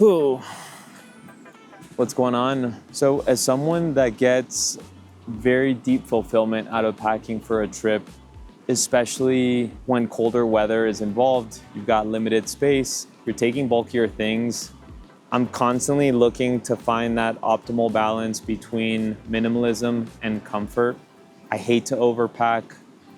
Ooh. What's going on? So as someone that gets very deep fulfillment out of packing for a trip, especially when colder weather is involved, you've got limited space, you're taking bulkier things, I'm constantly looking to find that optimal balance between minimalism and comfort. I hate to overpack,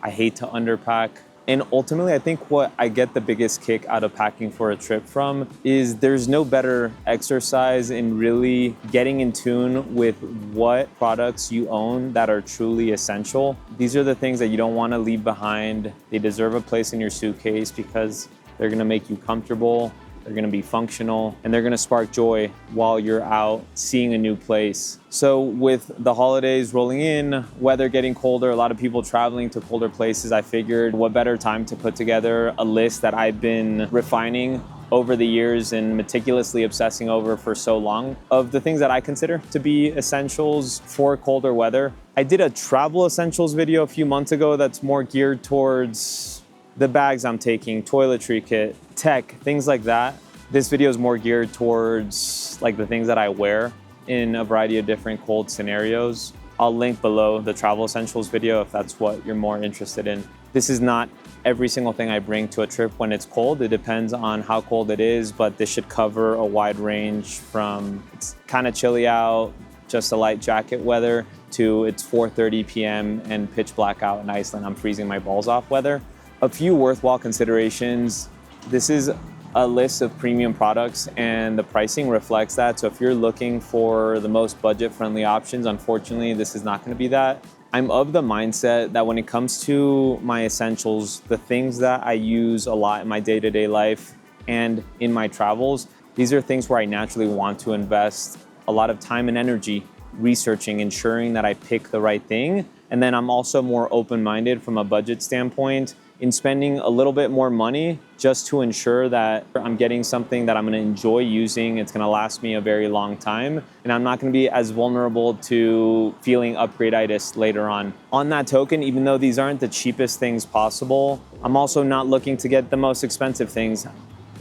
I hate to underpack. And ultimately, I think what I get the biggest kick out of packing for a trip from is there's no better exercise in really getting in tune with what products you own that are truly essential. These are the things that you don't want to leave behind. They deserve a place in your suitcase because they're going to make you comfortable, they're going to be functional, and they're going to spark joy while you're out seeing a new place. So with the holidays rolling in, weather getting colder, a lot of people traveling to colder places, I figured what better time to put together a list that I've been refining over the years and meticulously obsessing over for so long of the things that I consider to be essentials for colder weather. I did a travel essentials video a few months ago that's more geared towards the bags I'm taking, toiletry kit, tech, things like that. This video is more geared towards like the things that I wear in a variety of different cold scenarios. I'll link below the travel essentials video if that's what you're more interested in. This is not every single thing I bring to a trip when it's cold. It depends on how cold it is, but this should cover a wide range from it's kind of chilly out, just a light jacket weather, to it's 4:30 p.m. and pitch black out in Iceland. I'm freezing my balls off weather. A few worthwhile considerations. This is a list of premium products and the pricing reflects that. So if you're looking for the most budget-friendly options, unfortunately, this is not going to be that. I'm of the mindset that when it comes to my essentials, the things that I use a lot in my day-to-day life and in my travels, these are things where I naturally want to invest a lot of time and energy researching, ensuring that I pick the right thing. And then I'm also more open-minded from a budget standpoint in spending a little bit more money just to ensure that I'm getting something that I'm gonna enjoy using. It's gonna last me a very long time, and I'm not gonna be as vulnerable to feeling upgrade-itis later on. On that token, even though these aren't the cheapest things possible, I'm also not looking to get the most expensive things.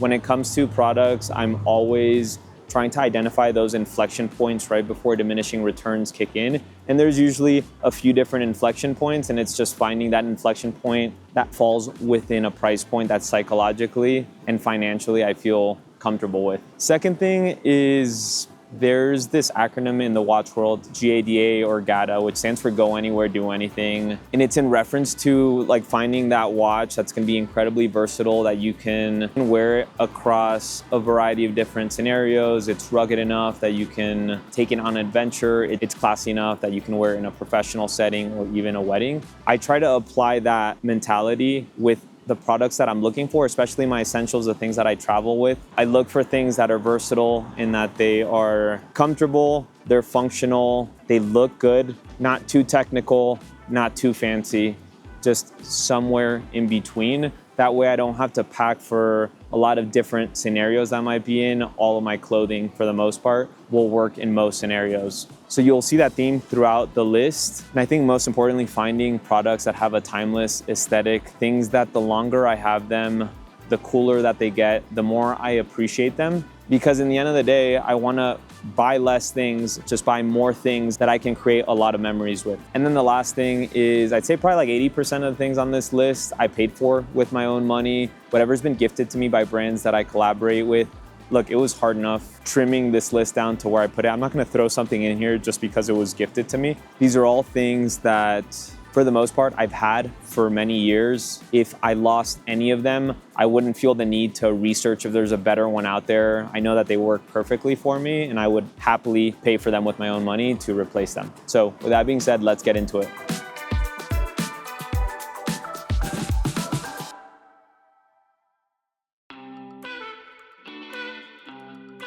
When it comes to products, I'm always trying to identify those inflection points right before diminishing returns kick in. And there's usually a few different inflection points, and it's just finding that inflection point that falls within a price point that psychologically and financially I feel comfortable with. Second thing is there's this acronym in the watch world, GADA or GADA, which stands for Go Anywhere, Do Anything. And it's in reference to like finding that watch that's gonna be incredibly versatile, that you can wear it across a variety of different scenarios. It's rugged enough that you can take it on an adventure. It's classy enough that you can wear it in a professional setting or even a wedding. I try to apply that mentality with the products that I'm looking for, especially my essentials, the things that I travel with. I look for things that are versatile in that they are comfortable, they're functional, they look good, not too technical, not too fancy, just somewhere in between. That way I don't have to pack for a lot of different scenarios that I might be in. All of my clothing, for the most part, will work in most scenarios. So you'll see that theme throughout the list. And I think most importantly, finding products that have a timeless aesthetic, things that the longer I have them, the cooler that they get, the more I appreciate them. Because in the end of the day, I wanna buy less things, just buy more things that I can create a lot of memories with. And then the last thing is, I'd say probably like 80% of the things on this list I paid for with my own money. Whatever's been gifted to me by brands that I collaborate with. Look, it was hard enough trimming this list down to where I put it. I'm not gonna throw something in here just because it was gifted to me. These are all things that, for the most part, I've had for many years. If I lost any of them, I wouldn't feel the need to research if there's a better one out there. I know that they work perfectly for me, and I would happily pay for them with my own money to replace them. So with that being said, let's get into it.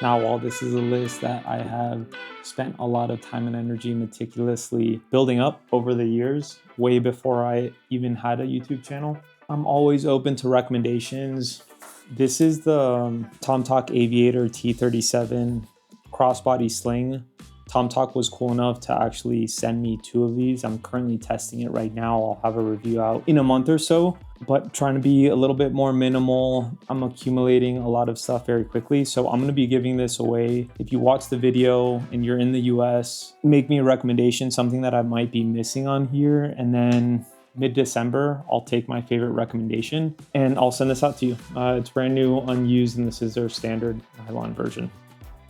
Now, while this is a list that I have spent a lot of time and energy meticulously building up over the years, way before I even had a YouTube channel, I'm always open to recommendations. This is the TomTalk Aviator T37 crossbody sling. TomTalk was cool enough to actually send me 2 of these. I'm currently testing it right now. I'll have a review out in a month or so. but trying to be a little bit more minimal. I'm accumulating a lot of stuff very quickly. So I'm gonna be giving this away. If you watch the video and you're in the US, make me a recommendation, something that I might be missing on here. And then mid-December, I'll take my favorite recommendation and I'll send this out to you. It's brand new, unused, and this is their standard nylon version.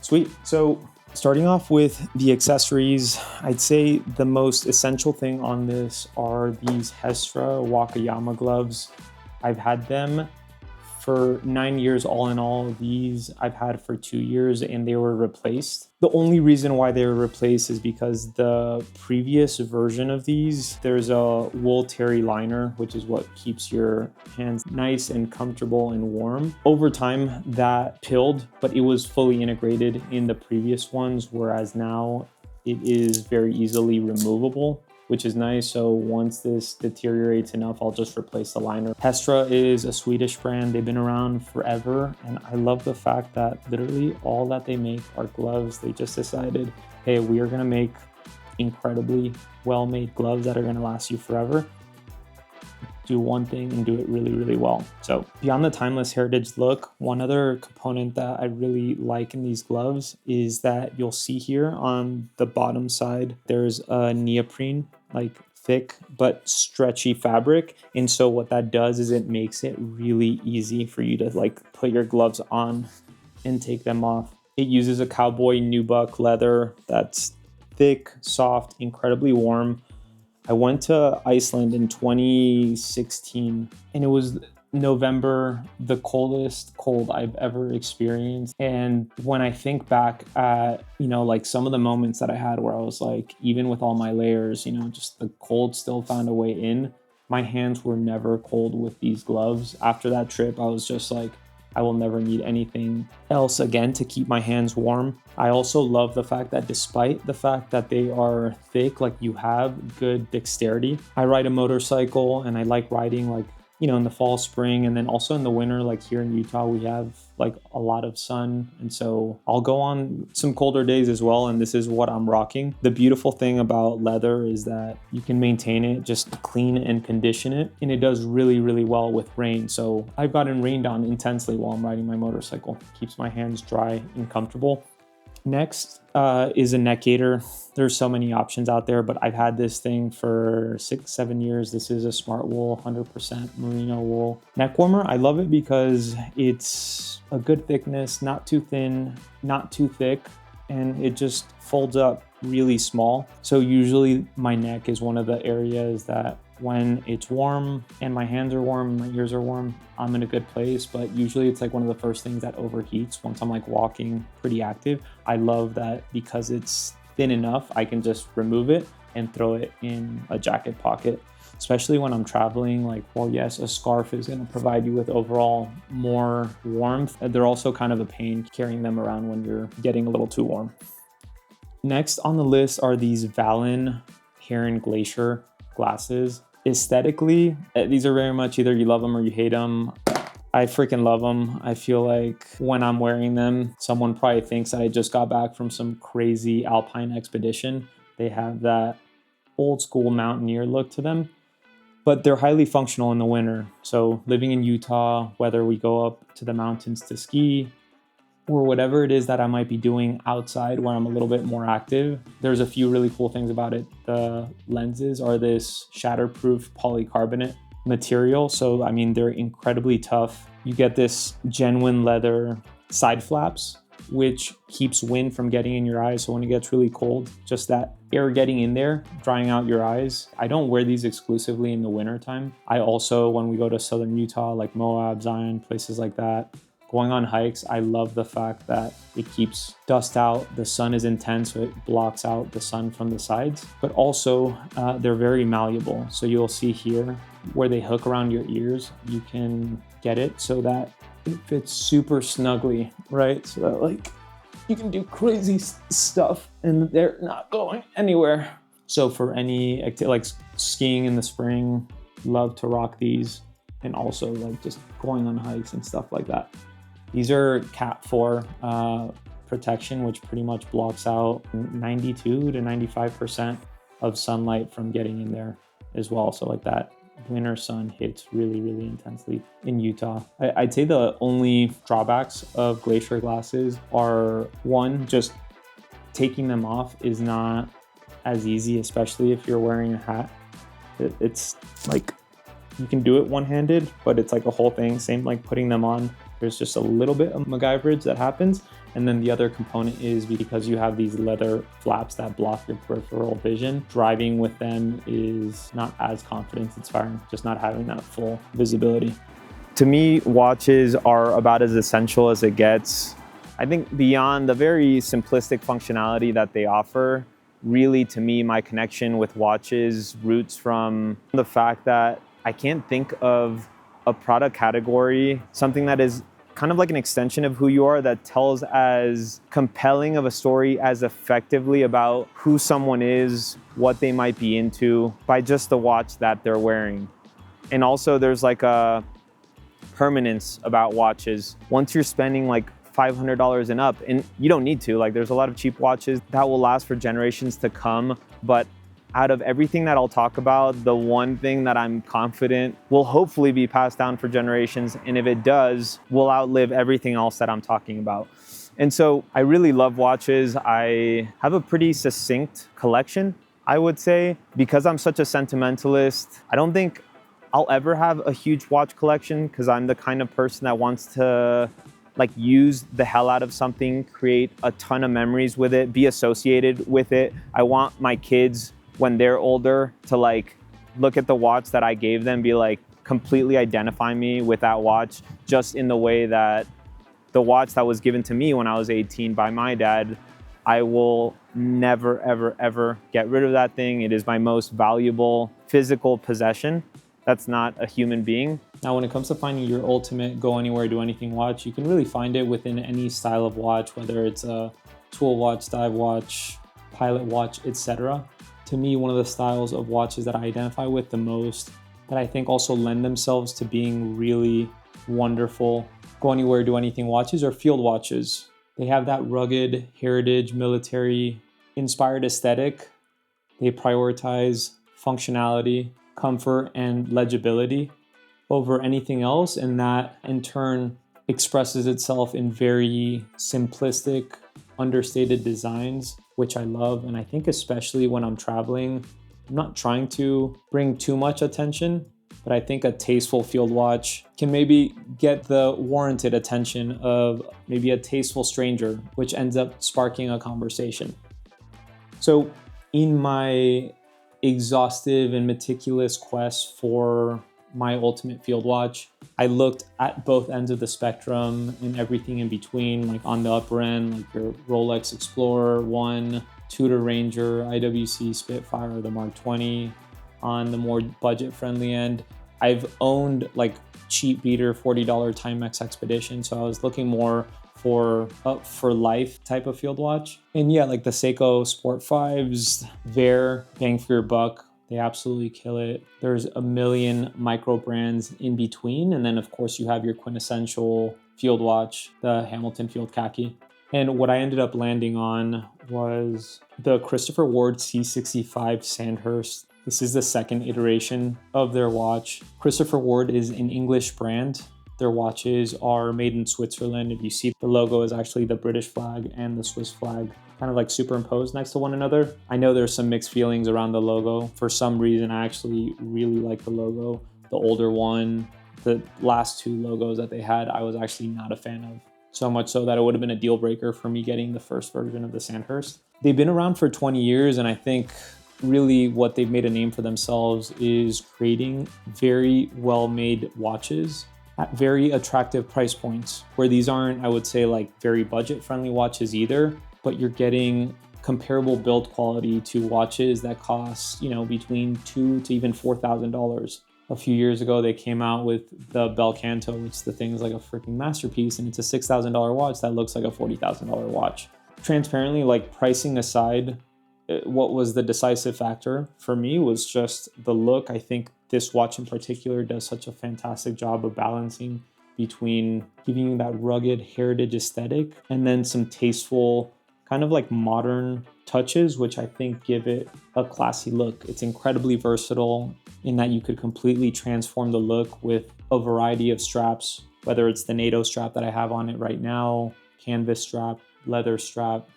Sweet. So starting off with the accessories, I'd say the most essential thing on this are these Hestra Wakayama gloves. I've had them for 9 years all in all. These I've had for 2 years and they were replaced. The only reason why they were replaced is because the previous version of these, there's a wool terry liner, which is what keeps your hands nice and comfortable and warm. Over time that pilled, but it was fully integrated in the previous ones, whereas now it is very easily removable, which is nice. So once this deteriorates enough, I'll just replace the liner. Hestra is a Swedish brand. They've been around forever. And I love the fact that literally all that they make are gloves. They just decided, hey, we are gonna make incredibly well-made gloves that are gonna last you forever. Do one thing and do it really, really well. So beyond the timeless heritage look, one other component that I really like in these gloves is that you'll see here on the bottom side, there's a neoprene, like thick but stretchy fabric. And so what that does is it makes it really easy for you to like put your gloves on and take them off. It uses a cowboy nubuck leather that's thick, soft, incredibly warm. I went to Iceland in 2016 and it was November, the coldest cold I've ever experienced. And when I think back at, like some of the moments that I had where I was like, even with all my layers, just the cold still found a way in. My hands were never cold with these gloves. After that trip, I was just like, I will never need anything else again to keep my hands warm. I also love the fact that despite the fact that they are thick, like you have good dexterity. I ride a motorcycle and I like riding like, in the fall, spring, and then also in the winter, like here in Utah, we have like a lot of sun. And so I'll go on some colder days as well. And this is what I'm rocking. The beautiful thing about leather is that you can maintain it, just clean and condition it. And it does really, really well with rain. So I've gotten rained on intensely while I'm riding my motorcycle. Keeps my hands dry and comfortable. Next is a neck gaiter. There's so many options out there, but I've had this thing for 6-7 years. This is a smart wool, 100% merino wool neck warmer. I love it because it's a good thickness, not too thin, not too thick, and it just folds up really small. So usually my neck is one of the areas that when it's warm and my hands are warm, my ears are warm, I'm in a good place. But usually it's like one of the first things that overheats once I'm like walking pretty active. I love that because it's thin enough, I can just remove it and throw it in a jacket pocket, especially when I'm traveling. Like, well, yes, a scarf is going to provide you with overall more warmth. They're also kind of a pain carrying them around when you're getting a little too warm. Next on the list are these Valen Heron Glacier glasses. Aesthetically, these are very much either you love them or you hate them. I freaking love them. I feel like when I'm wearing them, someone probably thinks I just got back from some crazy alpine expedition. They have that old school mountaineer look to them, but they're highly functional in the winter. So living in Utah, whether we go up to the mountains to ski or whatever it is that I might be doing outside where I'm a little bit more active, there's a few really cool things about it. The lenses are this shatterproof polycarbonate material. So, I mean, they're incredibly tough. You get this genuine leather side flaps, which keeps wind from getting in your eyes. So when it gets really cold, just that air getting in there, drying out your eyes. I don't wear these exclusively in the winter time. I also, when we go to southern Utah, like Moab, Zion, places like that, going on hikes, I love the fact that it keeps dust out. The sun is intense, so it blocks out the sun from the sides. But also, they're very malleable. So you'll see here where they hook around your ears, you can get it so that it fits super snugly, right? So that like you can do crazy stuff and they're not going anywhere. So for any activity like skiing in the spring, love to rock these, and also like just going on hikes and stuff like that. These are Cat 4 protection, which pretty much blocks out 92 to 95% of sunlight from getting in there as well. So like that winter sun hits really, really intensely in Utah. I'd say the only drawbacks of glacier glasses are, one, just taking them off is not as easy, especially if you're wearing a hat. It's like, you can do it one-handed, but it's like a whole thing. Same like putting them on. There's just a little bit of MacGyverage that happens. And then the other component is because you have these leather flaps that block your peripheral vision, driving with them is not as confidence-inspiring, just not having that full visibility. To me, watches are about as essential as it gets. I think beyond the very simplistic functionality that they offer, really to me, my connection with watches roots from the fact that I can't think of a product category, something that is kind of like an extension of who you are, that tells as compelling of a story as effectively about who someone is, what they might be into, by just the watch that they're wearing. And also there's like a permanence about watches. Once you're spending like $500 and up, and you don't need to, like there's a lot of cheap watches that will last for generations to come, but out of everything that I'll talk about, the one thing that I'm confident will hopefully be passed down for generations, and if it does, will outlive everything else that I'm talking about. And so I really love watches. I have a pretty succinct collection, I would say. Because I'm such a sentimentalist, I don't think I'll ever have a huge watch collection, because I'm the kind of person that wants to like use the hell out of something, create a ton of memories with it, be associated with it. I want my kids, when they're older, to like look at the watch that I gave them, be like completely identify me with that watch, just in the way that the watch that was given to me when I was 18 by my dad, I will never, ever, ever get rid of that thing. It is my most valuable physical possession. That's not a human being. Now, when it comes to finding your ultimate go anywhere, do anything watch, you can really find it within any style of watch, whether it's a tool watch, dive watch, pilot watch, etc. To me, one of the styles of watches that I identify with the most, that I think also lend themselves to being really wonderful go anywhere, do anything watches, are field watches. They have that rugged, heritage, military inspired aesthetic. They prioritize functionality, comfort, and legibility over anything else, and that in turn expresses itself in very simplistic, understated designs, which I love. And I think especially when I'm traveling, I'm not trying to bring too much attention, but I think a tasteful field watch can maybe get the warranted attention of maybe a tasteful stranger, which ends up sparking a conversation. So in my exhaustive and meticulous quest for my ultimate field watch, I looked at both ends of the spectrum and everything in between, like on the upper end, like your Rolex Explorer 1, Tudor Ranger, IWC Spitfire, the Mark 20. On the more budget-friendly end, I've owned like cheap beater $40 Timex Expedition, so I was looking more for life type of field watch. And yeah, like the Seiko Sport 5s, they're bang for your buck. They absolutely kill it. There's a million micro brands in between. And then of course you have your quintessential field watch, the Hamilton Field Khaki. And what I ended up landing on was the Christopher Ward C65 Sandhurst. This is the second iteration of their watch. Christopher Ward is an English brand. Their watches are made in Switzerland. If you see, the logo is actually the British flag and the Swiss flag kind of like superimposed next to one another. I know there's some mixed feelings around the logo. For some reason, I actually really like the logo. The older one, the last two logos that they had, I was actually not a fan of. So much so that it would have been a deal breaker for me getting the first version of the Sandhurst. They've been around for 20 years, and I think really what they've made a name for themselves is creating very well-made watches at very attractive price points, where these aren't, I would say, like very budget-friendly watches either, but you're getting comparable build quality to watches that cost, between $2,000 to even $4,000. A few years ago, they came out with the Bel Canto, which the thing is like a freaking masterpiece, and it's a $6,000 watch that looks like a $40,000 watch. Transparently, like pricing aside, what was the decisive factor for me was just the look. I think this watch in particular does such a fantastic job of balancing between giving you that rugged heritage aesthetic and then some tasteful kind of like modern touches, which I think give it a classy look. It's incredibly versatile in that you could completely transform the look with a variety of straps, whether it's the NATO strap that I have on it right now, canvas strap, leather strap,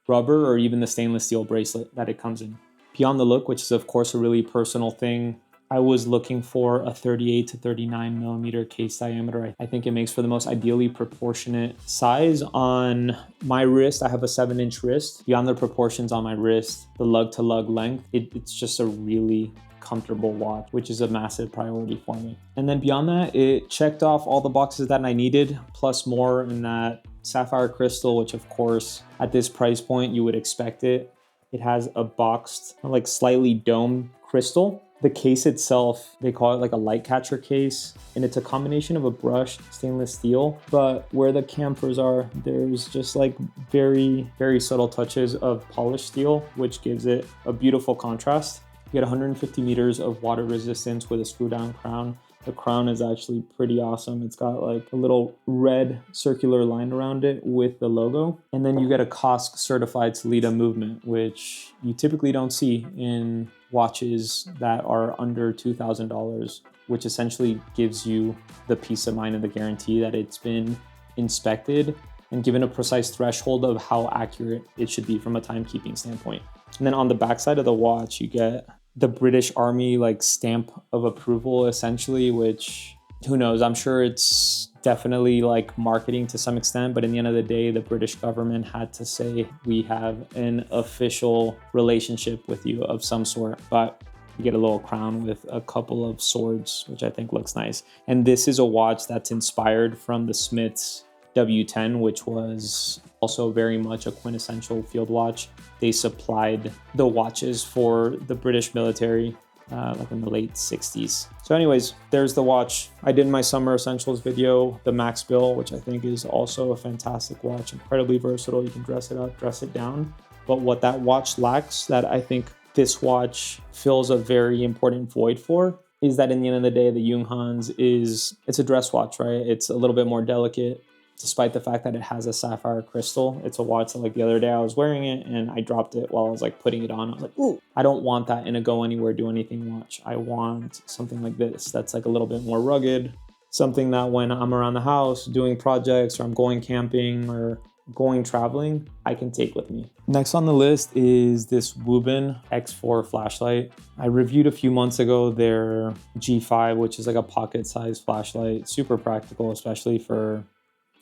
rubber, or even the stainless steel bracelet that it comes in. Beyond the look, which is of course a really personal thing, I was looking for a 38 to 39 millimeter case diameter. I think it makes for the most ideally proportionate size. On my wrist, I have a 7-inch wrist. Beyond the proportions on my wrist, the lug to lug length, it's just a really comfortable watch, which is a massive priority for me. And then beyond that, it checked off all the boxes that I needed, plus more in that sapphire crystal, which of course at this price point you would expect it. It has a boxed, like slightly domed crystal. The case itself, they call it like a light catcher case, and it's a combination of a brushed stainless steel, but where the chamfers are, there's just like very, very subtle touches of polished steel, which gives it a beautiful contrast. You get 150 meters of water resistance with a screw down crown. The crown is actually pretty awesome. It's got like a little red circular line around it with the logo. And then you get a COSC certified Sellita movement, which you typically don't see in watches that are under $2,000, which essentially gives you the peace of mind and the guarantee that it's been inspected and given a precise threshold of how accurate it should be from a timekeeping standpoint. And then on the backside of the watch, you get the British Army like stamp of approval essentially, which who knows, I'm sure it's definitely like marketing to some extent, but in the end of the day, the British government had to say we have an official relationship with you of some sort. But you get a little crown with a couple of swords, which I think looks nice. And this is a watch that's inspired from the Smiths W10, which was also very much a quintessential field watch. They supplied the watches for the British military like in the late 60s. So anyways, there's the watch. I did my summer essentials video, the Max Bill, which I think is also a fantastic watch, incredibly versatile. You can dress it up, dress it down. But what that watch lacks, that I think this watch fills a very important void for, is that in the end of the day, the Junghans it's a dress watch, right? It's a little bit more delicate. Despite the fact that it has a sapphire crystal, it's a watch that like the other day I was wearing it and I dropped it while I was like putting it on. I was like, ooh, I don't want that in a go anywhere, do anything watch. I want something like this that's like a little bit more rugged, something that when I'm around the house doing projects or I'm going camping or going traveling, I can take with me. Next on the list is this Woobin X4 flashlight. I reviewed a few months ago their G5, which is like a pocket-sized flashlight, super practical, especially for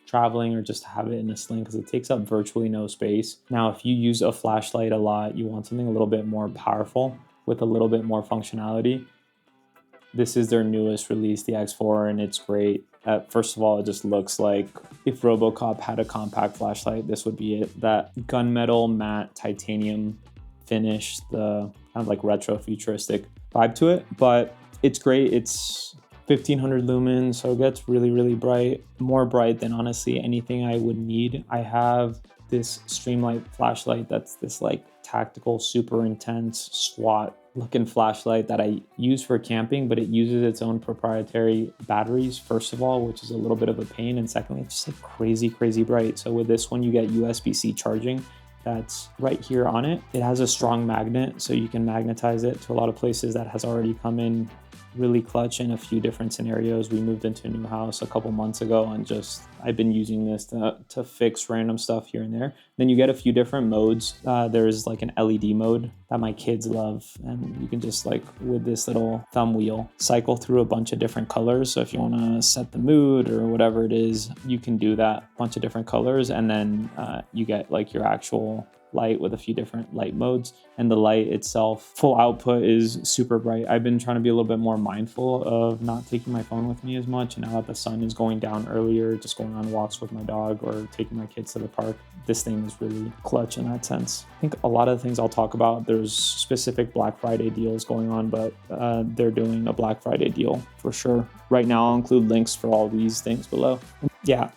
traveling or just to have it in a sling because it takes up virtually no space. Now, if you use a flashlight a lot, you want something a little bit more powerful with a little bit more functionality. This is their newest release, the X4, and it's great. First of all, it just looks like if RoboCop had a compact flashlight, this would be it. That gunmetal matte titanium finish, the kind of like retro futuristic vibe to it, but it's great. It's 1500 lumens, so it gets really, really bright, more bright than honestly anything I would need. I have this Streamlight flashlight that's this like tactical, super intense SWAT looking flashlight that I use for camping, but it uses its own proprietary batteries, first of all, which is a little bit of a pain, and secondly, it's just like crazy, crazy bright. So with this one, you get USB-C charging that's right here on it. It has a strong magnet, so you can magnetize it to a lot of places. That has already come in really clutch in a few different scenarios. We moved into a new house a couple months ago and I've been using this to fix random stuff here and there. Then you get a few different modes. There's like an LED mode that my kids love, and you can just like with this little thumb wheel cycle through a bunch of different colors. So if you want to set the mood or whatever it is, you can do that, bunch of different colors, and then you get like your actual light with a few different light modes. And the light itself, full output, is super bright. I've been trying to be a little bit more mindful of not taking my phone with me as much, and now that the sun is going down earlier, just going on walks with my dog or taking my kids to the park, this thing is really clutch in that sense. I think a lot of the things I'll talk about, there's specific Black Friday deals going on, but they're doing a Black Friday deal for sure. Right now, I'll include links for all these things below. Yeah,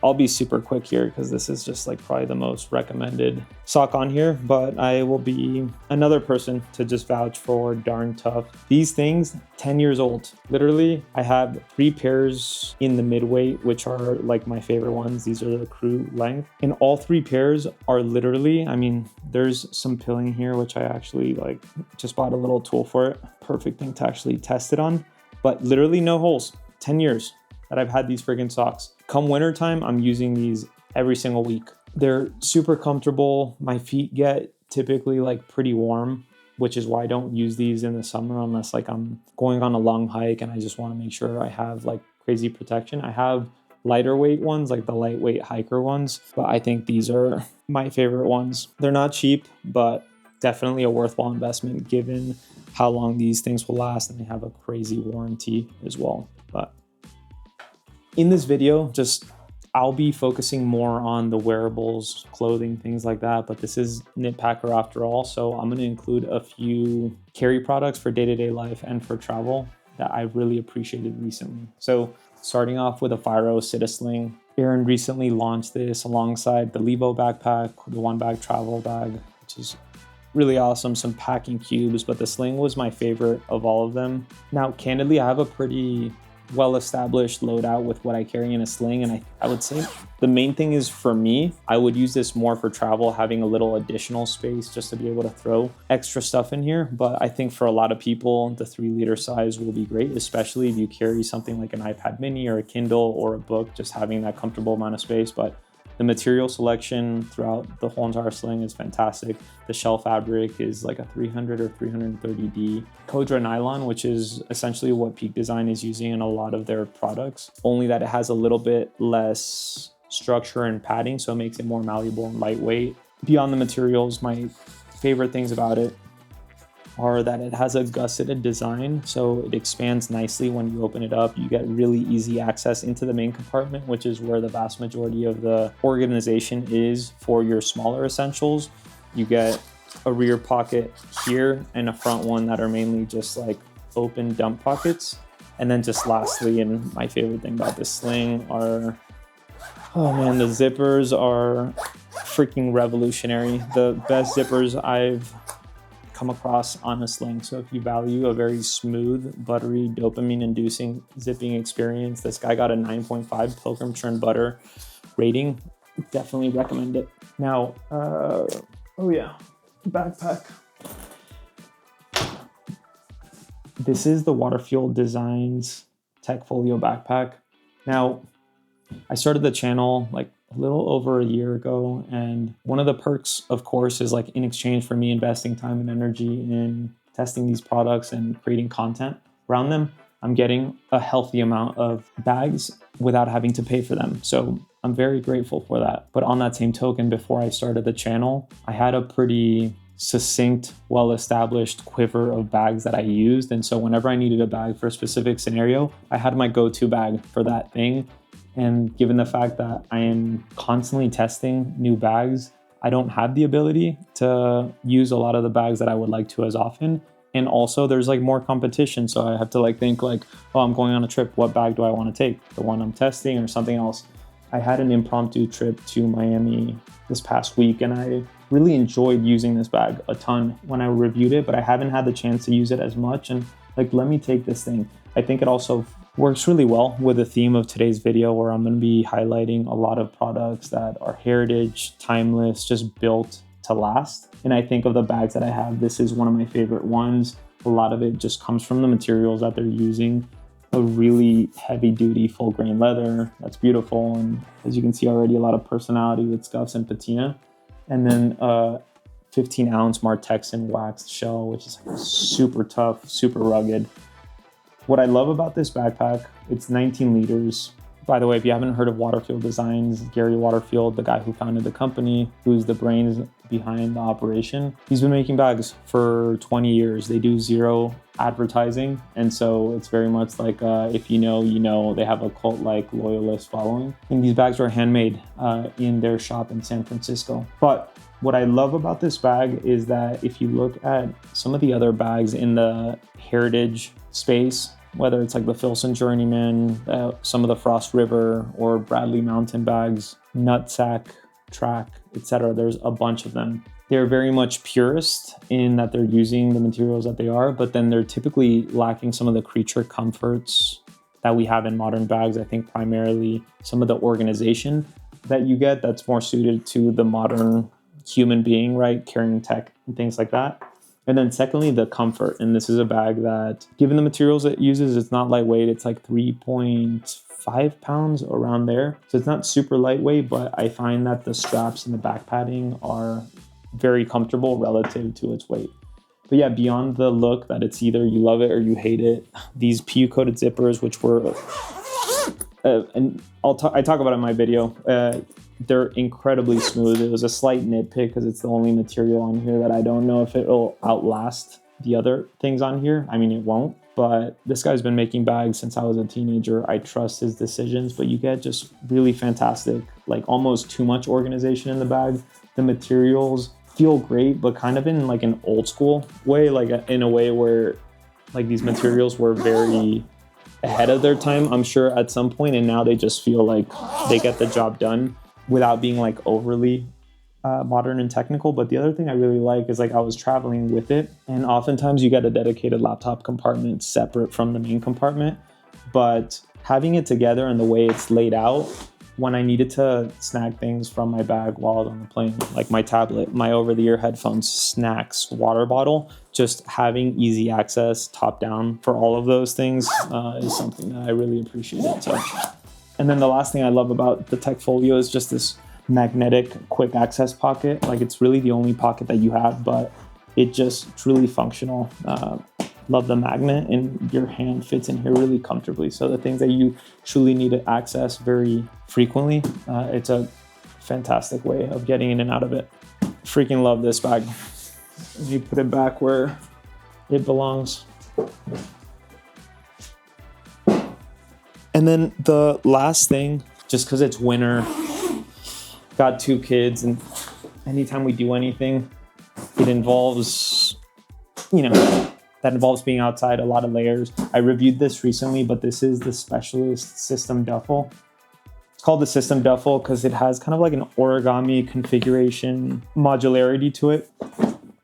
I'll be super quick here because this is just like probably the most recommended sock on here, but I will be another person to just vouch for Darn Tough. These things, 10 years old. Literally, I have 3 pairs in the midweight, which are like my favorite ones. These are the crew length. And all 3 pairs are literally, I mean, there's some pilling here, which I actually like just bought a little tool for it. Perfect thing to actually test it on, but literally no holes. 10 years that I've had these friggin' socks. Come wintertime, I'm using these every single week. They're super comfortable. My feet get typically like pretty warm, which is why I don't use these in the summer unless like I'm going on a long hike and I just want to make sure I have like crazy protection. I have lighter weight ones, like the lightweight hiker ones, but I think these are my favorite ones. They're not cheap, but definitely a worthwhile investment given how long these things will last, and they have a crazy warranty as well. But in this video, I'll be focusing more on the wearables, clothing, things like that, but this is Knit Packer after all, so I'm going to include a few carry products for day-to-day life and for travel that I really appreciated recently. So starting off with a Firo Cita Sling. Aaron recently launched this alongside the Levo backpack, the one bag travel bag, which is really awesome, some packing cubes, but the sling was my favorite of all of them. Now, candidly, I have a pretty well-established loadout with what I carry in a sling, and I would say the main thing is for me, I would use this more for travel, having a little additional space just to be able to throw extra stuff in here. But I think for a lot of people, the 3-liter size will be great, especially if you carry something like an iPad mini or a Kindle or a book, just having that comfortable amount of space. But the material selection throughout the whole entire sling is fantastic. The shell fabric is like a 300 or 330D Codra nylon, which is essentially what Peak Design is using in a lot of their products, only that it has a little bit less structure and padding, so it makes it more malleable and lightweight. Beyond the materials, my favorite things about it are that it has a gusseted design, so it expands nicely when you open it up. You get really easy access into the main compartment, which is where the vast majority of the organization is for your smaller essentials. You get a rear pocket here and a front one that are mainly just like open dump pockets. And then just lastly, and my favorite thing about this sling are, oh man, the zippers are freaking revolutionary. The best zippers I've come across on a sling. So if you value a very smooth, buttery, dopamine-inducing zipping experience, this guy got a 9.5 Pilgrim Churn Butter rating. Definitely recommend it. Now, oh yeah, backpack. This is the Waterfield Designs Tech Folio backpack. Now, I started the channel like a little over a year ago, and one of the perks, of course, is like in exchange for me investing time and energy in testing these products and creating content around them, I'm getting a healthy amount of bags without having to pay for them. So I'm very grateful for that. But on that same token, before I started the channel, I had a pretty succinct, well-established quiver of bags that I used. And so whenever I needed a bag for a specific scenario, I had my go-to bag for that thing. And given the fact that I am constantly testing new bags, I don't have the ability to use a lot of the bags that I would like to as often. And also there's like more competition. So I have to like think like, oh, I'm going on a trip. What bag do I want to take? The one I'm testing or something else? I had an impromptu trip to Miami this past week, and I really enjoyed using this bag a ton when I reviewed it, but I haven't had the chance to use it as much. And like, let me take this thing. I think it also works really well with the theme of today's video, where I'm going to be highlighting a lot of products that are heritage, timeless, just built to last. And I think of the bags that I have, this is one of my favorite ones. A lot of it just comes from the materials that they're using. A really heavy duty full grain leather that's beautiful, and as you can see already, a lot of personality with scuffs and patina. And then 15-ounce Martexan waxed shell, which is like super tough, super rugged. What I love about this backpack, it's 19 liters. By the way, if you haven't heard of Waterfield Designs, Gary Waterfield, the guy who founded the company, who's the brains behind the operation, he's been making bags for 20 years. They do zero advertising. And so it's very much like, if you know, you know, they have a cult-like loyalist following. And these bags are handmade in their shop in San Francisco. But what I love about this bag is that if you look at some of the other bags in the heritage space, whether it's like the Filson Journeyman, some of the Frost River or Bradley Mountain bags, Nutsack, Track, etc. There's a bunch of them. They're very much purist in that they're using the materials that they are, but then they're typically lacking some of the creature comforts that we have in modern bags. I think primarily some of the organization that you get that's more suited to the modern human being, right? Carrying tech and things like that. And then secondly, the comfort. And this is a bag that, given the materials it uses, it's not lightweight. It's like 3.5 pounds, around there. So it's not super lightweight, but I find that the straps and the back padding are very comfortable relative to its weight. But yeah, beyond the look that it's either you love it or you hate it, these PU coated zippers, which were, and I talk about it in my video, they're incredibly smooth. It was a slight nitpick because it's the only material on here that I don't know if it'll outlast the other things on here. I mean, it won't, but this guy's been making bags since I was a teenager. I trust his decisions, but you get just really fantastic, like almost too much organization in the bag. The materials feel great, but kind of in like an old school way, like in a way where like these materials were very ahead of their time, I'm sure at some point, and now they just feel like they get the job done without being like overly modern and technical. But the other thing I really like is like I was traveling with it, and oftentimes you get a dedicated laptop compartment separate from the main compartment, but having it together and the way it's laid out, when I needed to snag things from my bag while I was on the plane, like my tablet, my over-the-ear headphones, snacks, water bottle, just having easy access top down for all of those things is something that I really appreciated. So, and then the last thing I love about the Tech Folio is just this magnetic quick access pocket. Like it's really the only pocket that you have, but it just truly functional. Love the magnet, and your hand fits in here really comfortably. So the things that you truly need to access very frequently, it's a fantastic way of getting in and out of it. Freaking love this bag. You put it back where it belongs. And then the last thing, just because it's winter, got 2 kids, and anytime we do anything, it involves, that involves being outside, a lot of layers. I reviewed this recently, but this is the Specialist System Duffel. It's called the System Duffel because it has kind of like an origami configuration modularity to it.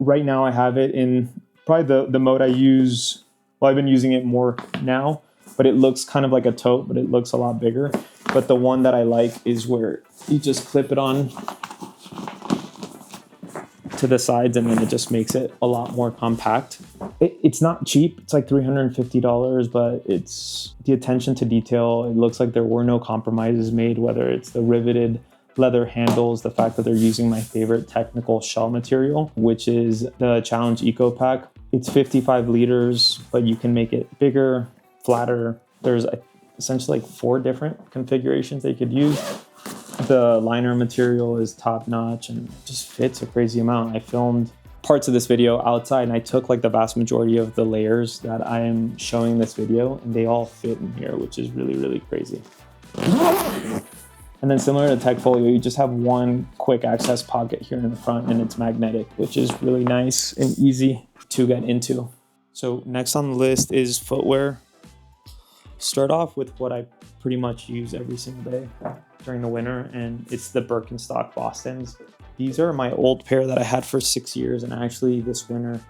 Right now I have it in probably the mode I use. Well, I've been using it more now, but it looks kind of like a tote, but it looks a lot bigger. But the one that I like is where you just clip it on to the sides, and then it just makes it a lot more compact. It's not cheap. It's like $350, but it's the attention to detail. It looks like there were no compromises made, whether it's the riveted leather handles, the fact that they're using my favorite technical shell material, which is the Challenge Eco Pack. It's 55 liters, but you can make it bigger, flatter. There's essentially like 4 different configurations they could use. The liner material is top notch and just fits a crazy amount. I filmed parts of this video outside, and I took like the vast majority of the layers that I am showing this video, and they all fit in here, which is really, really crazy. And then similar to Tech Folio, you just have one quick access pocket here in the front, and it's magnetic, which is really nice and easy to get into. So next on the list is footwear. Start off with what I pretty much use every single day during the winter, and it's the Birkenstock Bostons. These are my old pair that I had for 6 years, and actually this winter,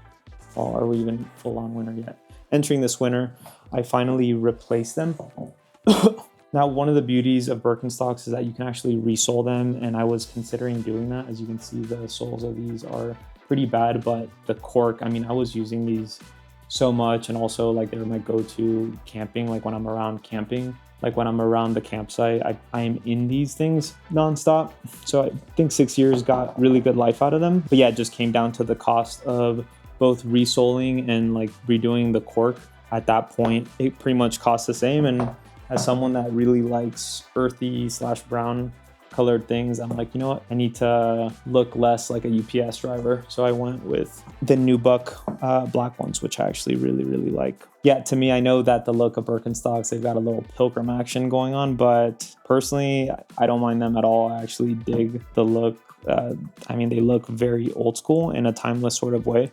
fall, are we even full on winter yet? Entering this winter, I finally replaced them. Now, one of the beauties of Birkenstocks is that you can actually resole them, and I was considering doing that. As you can see, the soles of these are pretty bad, but the cork, I mean, I was using these so much, and also like they're my go-to camping, like when I'm around camping. Like when I'm around the campsite, I am in these things nonstop. So I think 6 years got really good life out of them. But yeah, it just came down to the cost of both resoling and like redoing the cork. At that point, it pretty much cost the same. And as someone that really likes earthy / brown colored things, I'm like, you know what? I need to look less like a UPS driver. So I went with the Nubuck black ones, which I actually really, really like. Yeah, to me, I know that the look of Birkenstocks, they've got a little pilgrim action going on, but personally, I don't mind them at all. I actually dig the look I mean, they look very old school in a timeless sort of way.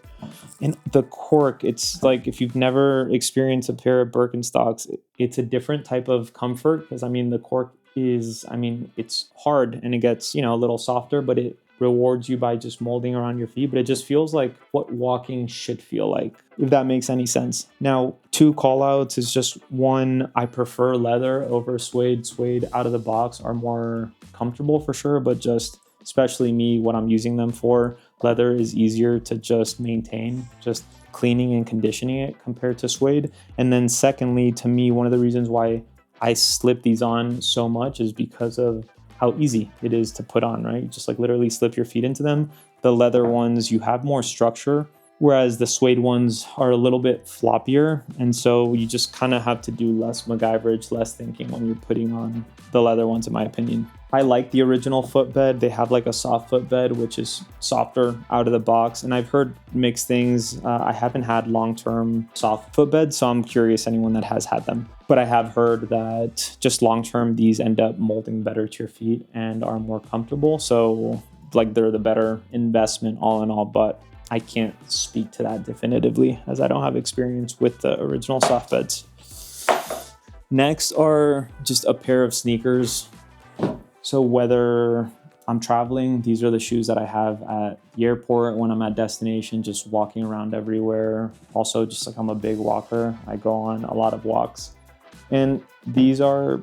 And the cork, it's like if you've never experienced a pair of Birkenstocks, it's a different type of comfort because I mean, the cork is, I mean, it's hard and it gets, you know, a little softer, but it rewards you by just molding around your feet. But it just feels like what walking should feel like, if that makes any sense. Now, two call outs is just one, I prefer leather over suede. Suede out of the box are more comfortable for sure, but just especially me, what I'm using them for, leather is easier to just maintain, just cleaning and conditioning it compared to suede. And then secondly, to me, one of the reasons why I slip these on so much is because of how easy it is to put on, right? You just like literally slip your feet into them. The leather ones, you have more structure, whereas the suede ones are a little bit floppier. And so you just kind of have to do less MacGyverage, less thinking when you're putting on the leather ones, in my opinion. I like the original footbed. They have like a soft footbed, which is softer out of the box. And I've heard mixed things. I haven't had long-term soft footbeds, so I'm curious anyone that has had them. But I have heard that just long-term, these end up molding better to your feet and are more comfortable. So like they're the better investment all in all, but I can't speak to that definitively as I don't have experience with the original soft beds. Next are just a pair of sneakers. So whether I'm traveling, these are the shoes that I have at the airport, when I'm at destination, just walking around everywhere. Also, just like I'm a big walker, I go on a lot of walks. And these are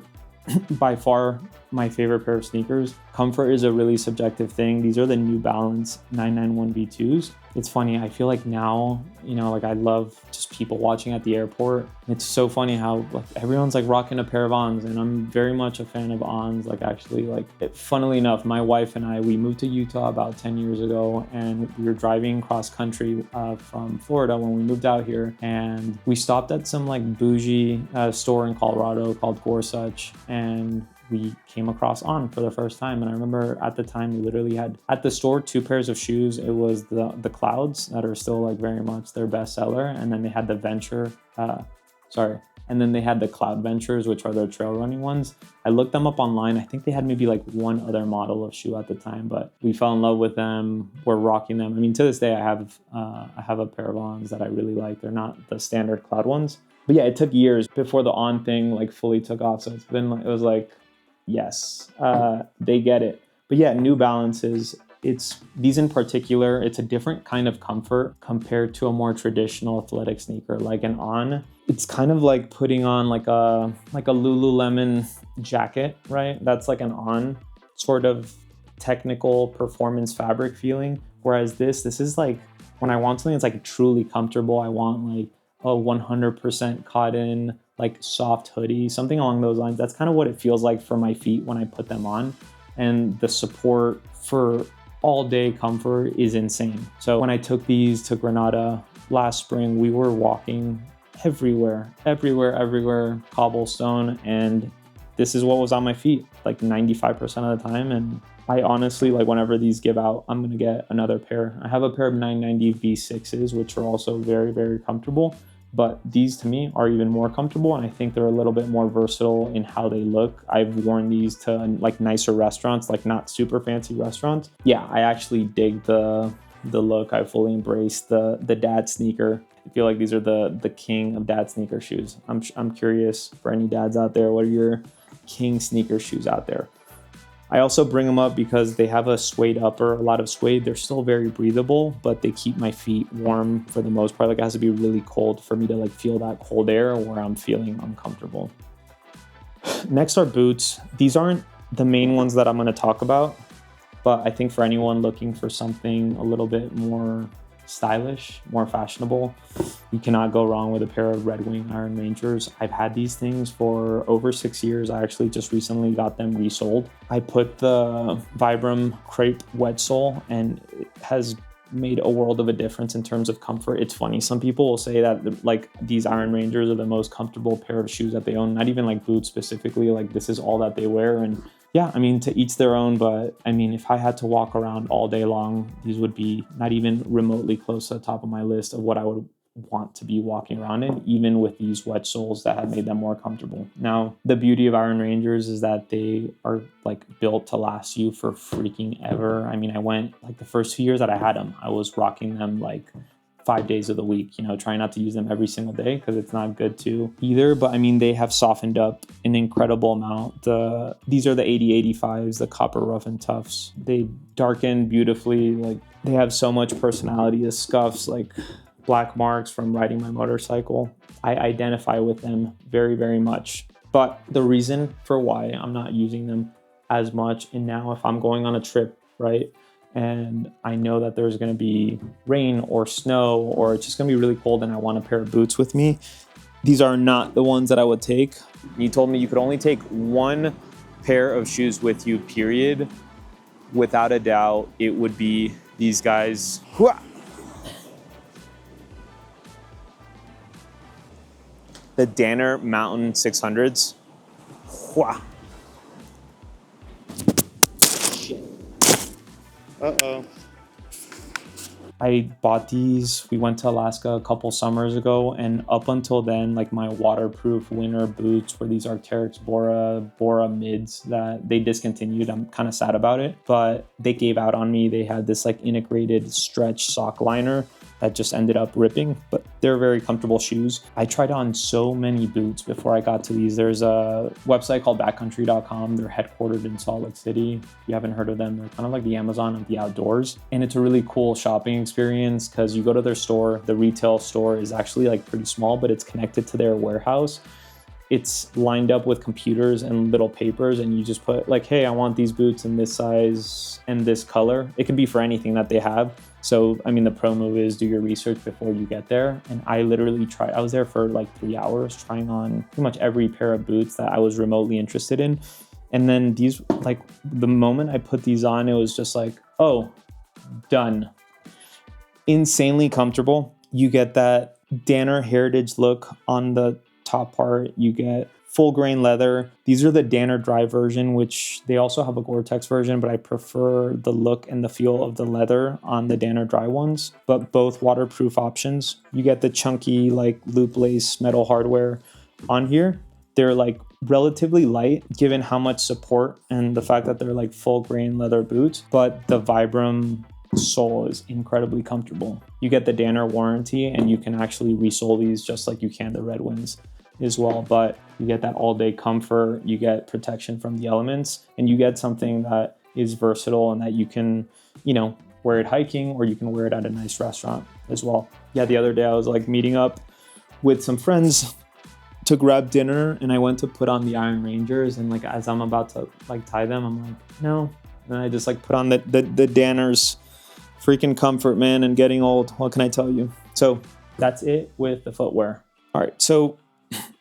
by far my favorite pair of sneakers. Comfort is a really subjective thing. These are the New Balance 991 V2s. It's funny, I feel like now, you know, like I love just people watching at the airport. It's so funny how like everyone's like rocking a pair of Ons, and I'm very much a fan of Ons. Like actually, like funnily enough, my wife and I, we moved to Utah about 10 years ago, and we were driving cross country from Florida when we moved out here, and we stopped at some like bougie store in Colorado called Gorsuch, and we came across On for the first time. And I remember at the time we literally had at the store 2 pairs of shoes. It was the Clouds that are still like very much their best seller, and then they had the Venture, and then they had the Cloud Ventures, which are their trail running ones. I looked them up online. I think they had maybe like one other model of shoe at the time, but we fell in love with them. We're rocking them. I mean, to this day, I have a pair of Ons that I really like. They're not the standard Cloud ones, but yeah, it took years before the On thing like fully took off. So it was like, yes, they get it. But yeah, New Balances, it's these in particular, it's a different kind of comfort compared to a more traditional athletic sneaker like an On. It's kind of like putting on like a Lululemon jacket, right? That's like an On sort of technical performance fabric feeling. Whereas this is like when I want something that's like truly comfortable, I want like a 100% cotton, like soft hoodie, something along those lines. That's kind of what it feels like for my feet when I put them on. And the support for all day comfort is insane. So when I took these to Granada last spring, we were walking everywhere, cobblestone. And this is what was on my feet like 95% of the time. And I honestly, like whenever these give out, I'm going to get another pair. I have a pair of 990 V6s, which are also very, very comfortable. But these to me are even more comfortable, and I think they're a little bit more versatile in how they look. I've worn these to like nicer restaurants, like not super fancy restaurants. Yeah, I actually dig the look. I fully embrace the dad sneaker. I feel like these are the king of dad sneaker shoes. I'm curious for any dads out there, what are your king sneaker shoes out there? I also bring them up because they have a suede upper, a lot of suede. They're still very breathable, but they keep my feet warm for the most part. Like it has to be really cold for me to like feel that cold air where I'm feeling uncomfortable. Next are boots. These aren't the main ones that I'm going to talk about, but I think for anyone looking for something a little bit more stylish, more fashionable, you cannot go wrong with a pair of Red Wing Iron Rangers. I've had these things for over 6 years. I actually just recently got them resold. I put the Vibram crepe wet sole, and it has made a world of a difference in terms of comfort. It's funny, some people will say that like these Iron Rangers are the most comfortable pair of shoes that they own, not even like boots specifically, like this is all that they wear. And yeah, I mean, to each their own, but I mean, if I had to walk around all day long, these would be not even remotely close to the top of my list of what I would want to be walking around in, even with these wet soles that have made them more comfortable. Now, the beauty of Iron Rangers is that they are like built to last you for freaking ever. I mean, I went like the first 2 years that I had them, I was rocking them like 5 days of the week, trying not to use them every single day because it's not good to either. But I mean, they have softened up an incredible amount. These are the 8085s, the copper rough and toughs. They darken beautifully. Like they have so much personality. The scuffs, like black marks from riding my motorcycle, I identify with them very, very much. But the reason for why I'm not using them as much, and now if I'm going on a trip, right, and I know that there's going to be rain or snow, or it's just going to be really cold and I want a pair of boots with me, these are not the ones that I would take. You told me you could only take one pair of shoes with you, period. Without a doubt, it would be these guys. The Danner Mountain 600s. Uh-oh. I bought these. We went to Alaska a couple summers ago, and up until then, like my waterproof winter boots were these Arc'teryx Bora mids that they discontinued. I'm kind of sad about it, but they gave out on me. They had this like integrated stretch sock liner that just ended up ripping, but they're very comfortable shoes. I tried on so many boots before I got to these. There's a website called backcountry.com. They're headquartered in Salt Lake City. If you haven't heard of them, they're kind of like the Amazon of the outdoors. And it's a really cool shopping experience because you go to their store. The retail store is actually like pretty small, but it's connected to their warehouse. It's lined up with computers and little papers, and you just put like, hey, I want these boots in this size and this color. It can be for anything that they have. So, I mean, the pro move is do your research before you get there. And I literally I was there for like 3 hours trying on pretty much every pair of boots that I was remotely interested in. And then these, like the moment I put these on, it was just like, oh, done. Insanely comfortable. You get that Danner heritage look on the top part. You get full grain leather. These are the Danner dry version, which they also have a Gore-Tex version, but I prefer the look and the feel of the leather on the Danner dry ones, but both waterproof options. You get the chunky like loop lace metal hardware on here. They're like relatively light given how much support and the fact that they're like full grain leather boots, but the Vibram sole is incredibly comfortable. You get the Danner warranty and you can actually resole these just like you can the Red Wings as well, but you get that all-day comfort, you get protection from the elements, and you get something that is versatile and that you can, wear it hiking or you can wear it at a nice restaurant as well. Yeah, the other day I was like meeting up with some friends to grab dinner and I went to put on the Iron Rangers, and like as I'm about to like tie them, I'm like, no. And I just like put on the Danners. Freaking comfort, man, and getting old. What can I tell you? So that's it with the footwear. All right, so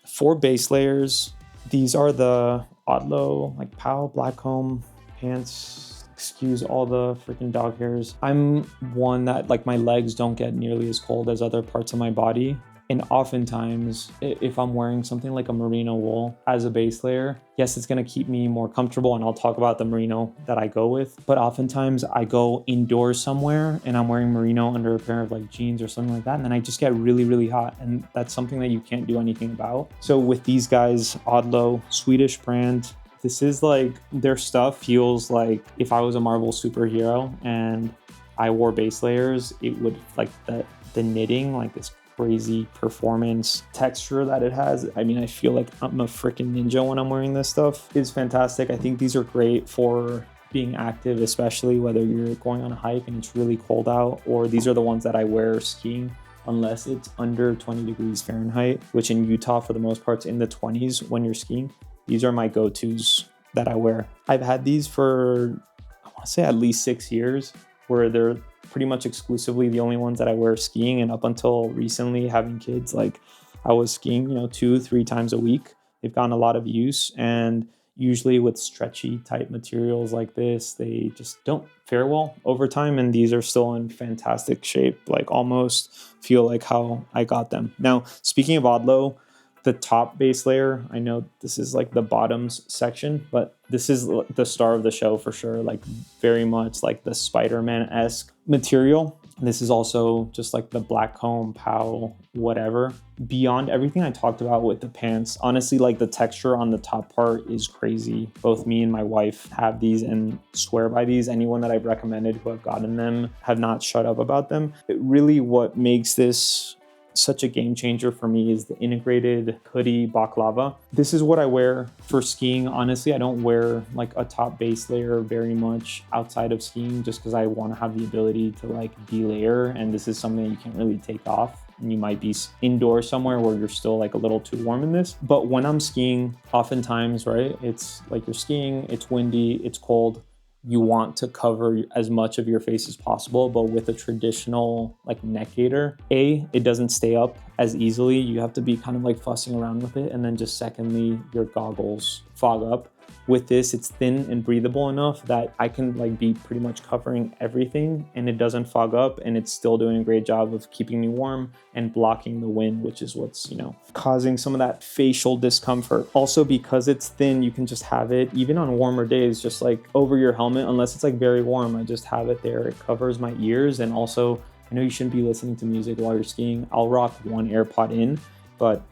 for base layers, these are the Odlo, like POW Blackcomb pants. Excuse all the freaking dog hairs. I'm one that like my legs don't get nearly as cold as other parts of my body. And oftentimes, if I'm wearing something like a merino wool as a base layer, yes, it's gonna keep me more comfortable, and I'll talk about the merino that I go with. But oftentimes I go indoors somewhere and I'm wearing merino under a pair of like jeans or something like that, and then I just get really, really hot. And that's something that you can't do anything about. So with these guys, Odlo, Swedish brand, this is like, their stuff feels like if I was a Marvel superhero and I wore base layers, it would like the knitting, like this crazy performance texture that it has. I mean, I feel like I'm a freaking ninja when I'm wearing this stuff. It's fantastic. I think these are great for being active, especially whether you're going on a hike and it's really cold out, or these are the ones that I wear skiing unless it's under 20 degrees Fahrenheit, which in Utah for the most part is in the 20s when you're skiing. These are my go-tos that I wear. I've had these for, I want to say at least 6 years, where they're pretty much exclusively the only ones that I wear skiing. And up until recently, having kids, like I was skiing, 2-3 times a week. They've gotten a lot of use, and usually with stretchy type materials like this, they just don't fare well over time. And these are still in fantastic shape, like almost feel like how I got them. Now, speaking of Odlo, the top base layer, I know this is like the bottoms section, but this is the star of the show for sure. Like very much like the Spider-Man-esque material. This is also just like the Blackcomb, POW, whatever. Beyond everything I talked about with the pants, honestly, like the texture on the top part is crazy. Both me and my wife have these and swear by these. Anyone that I've recommended who have gotten them have not shut up about them. Really what makes this such a game changer for me is the integrated hoodie baklava. This is what I wear for skiing. Honestly, I don't wear like a top base layer very much outside of skiing just because I want to have the ability to like delayer, and this is something that you can't really take off. And you might be indoors somewhere where you're still like a little too warm in this. But when I'm skiing, oftentimes, right, it's like you're skiing, it's windy, it's cold. You want to cover as much of your face as possible, but with a traditional like neck gaiter, it doesn't stay up as easily. You have to be kind of like fussing around with it. And then just secondly, your goggles fog up. With this, it's thin and breathable enough that I can like be pretty much covering everything and it doesn't fog up, and it's still doing a great job of keeping me warm and blocking the wind, which is what's, causing some of that facial discomfort. Also, because it's thin, you can just have it even on warmer days, just like over your helmet, unless it's like very warm. I just have it there. It covers my ears. And also, I know you shouldn't be listening to music while you're skiing. I'll rock one AirPod in, but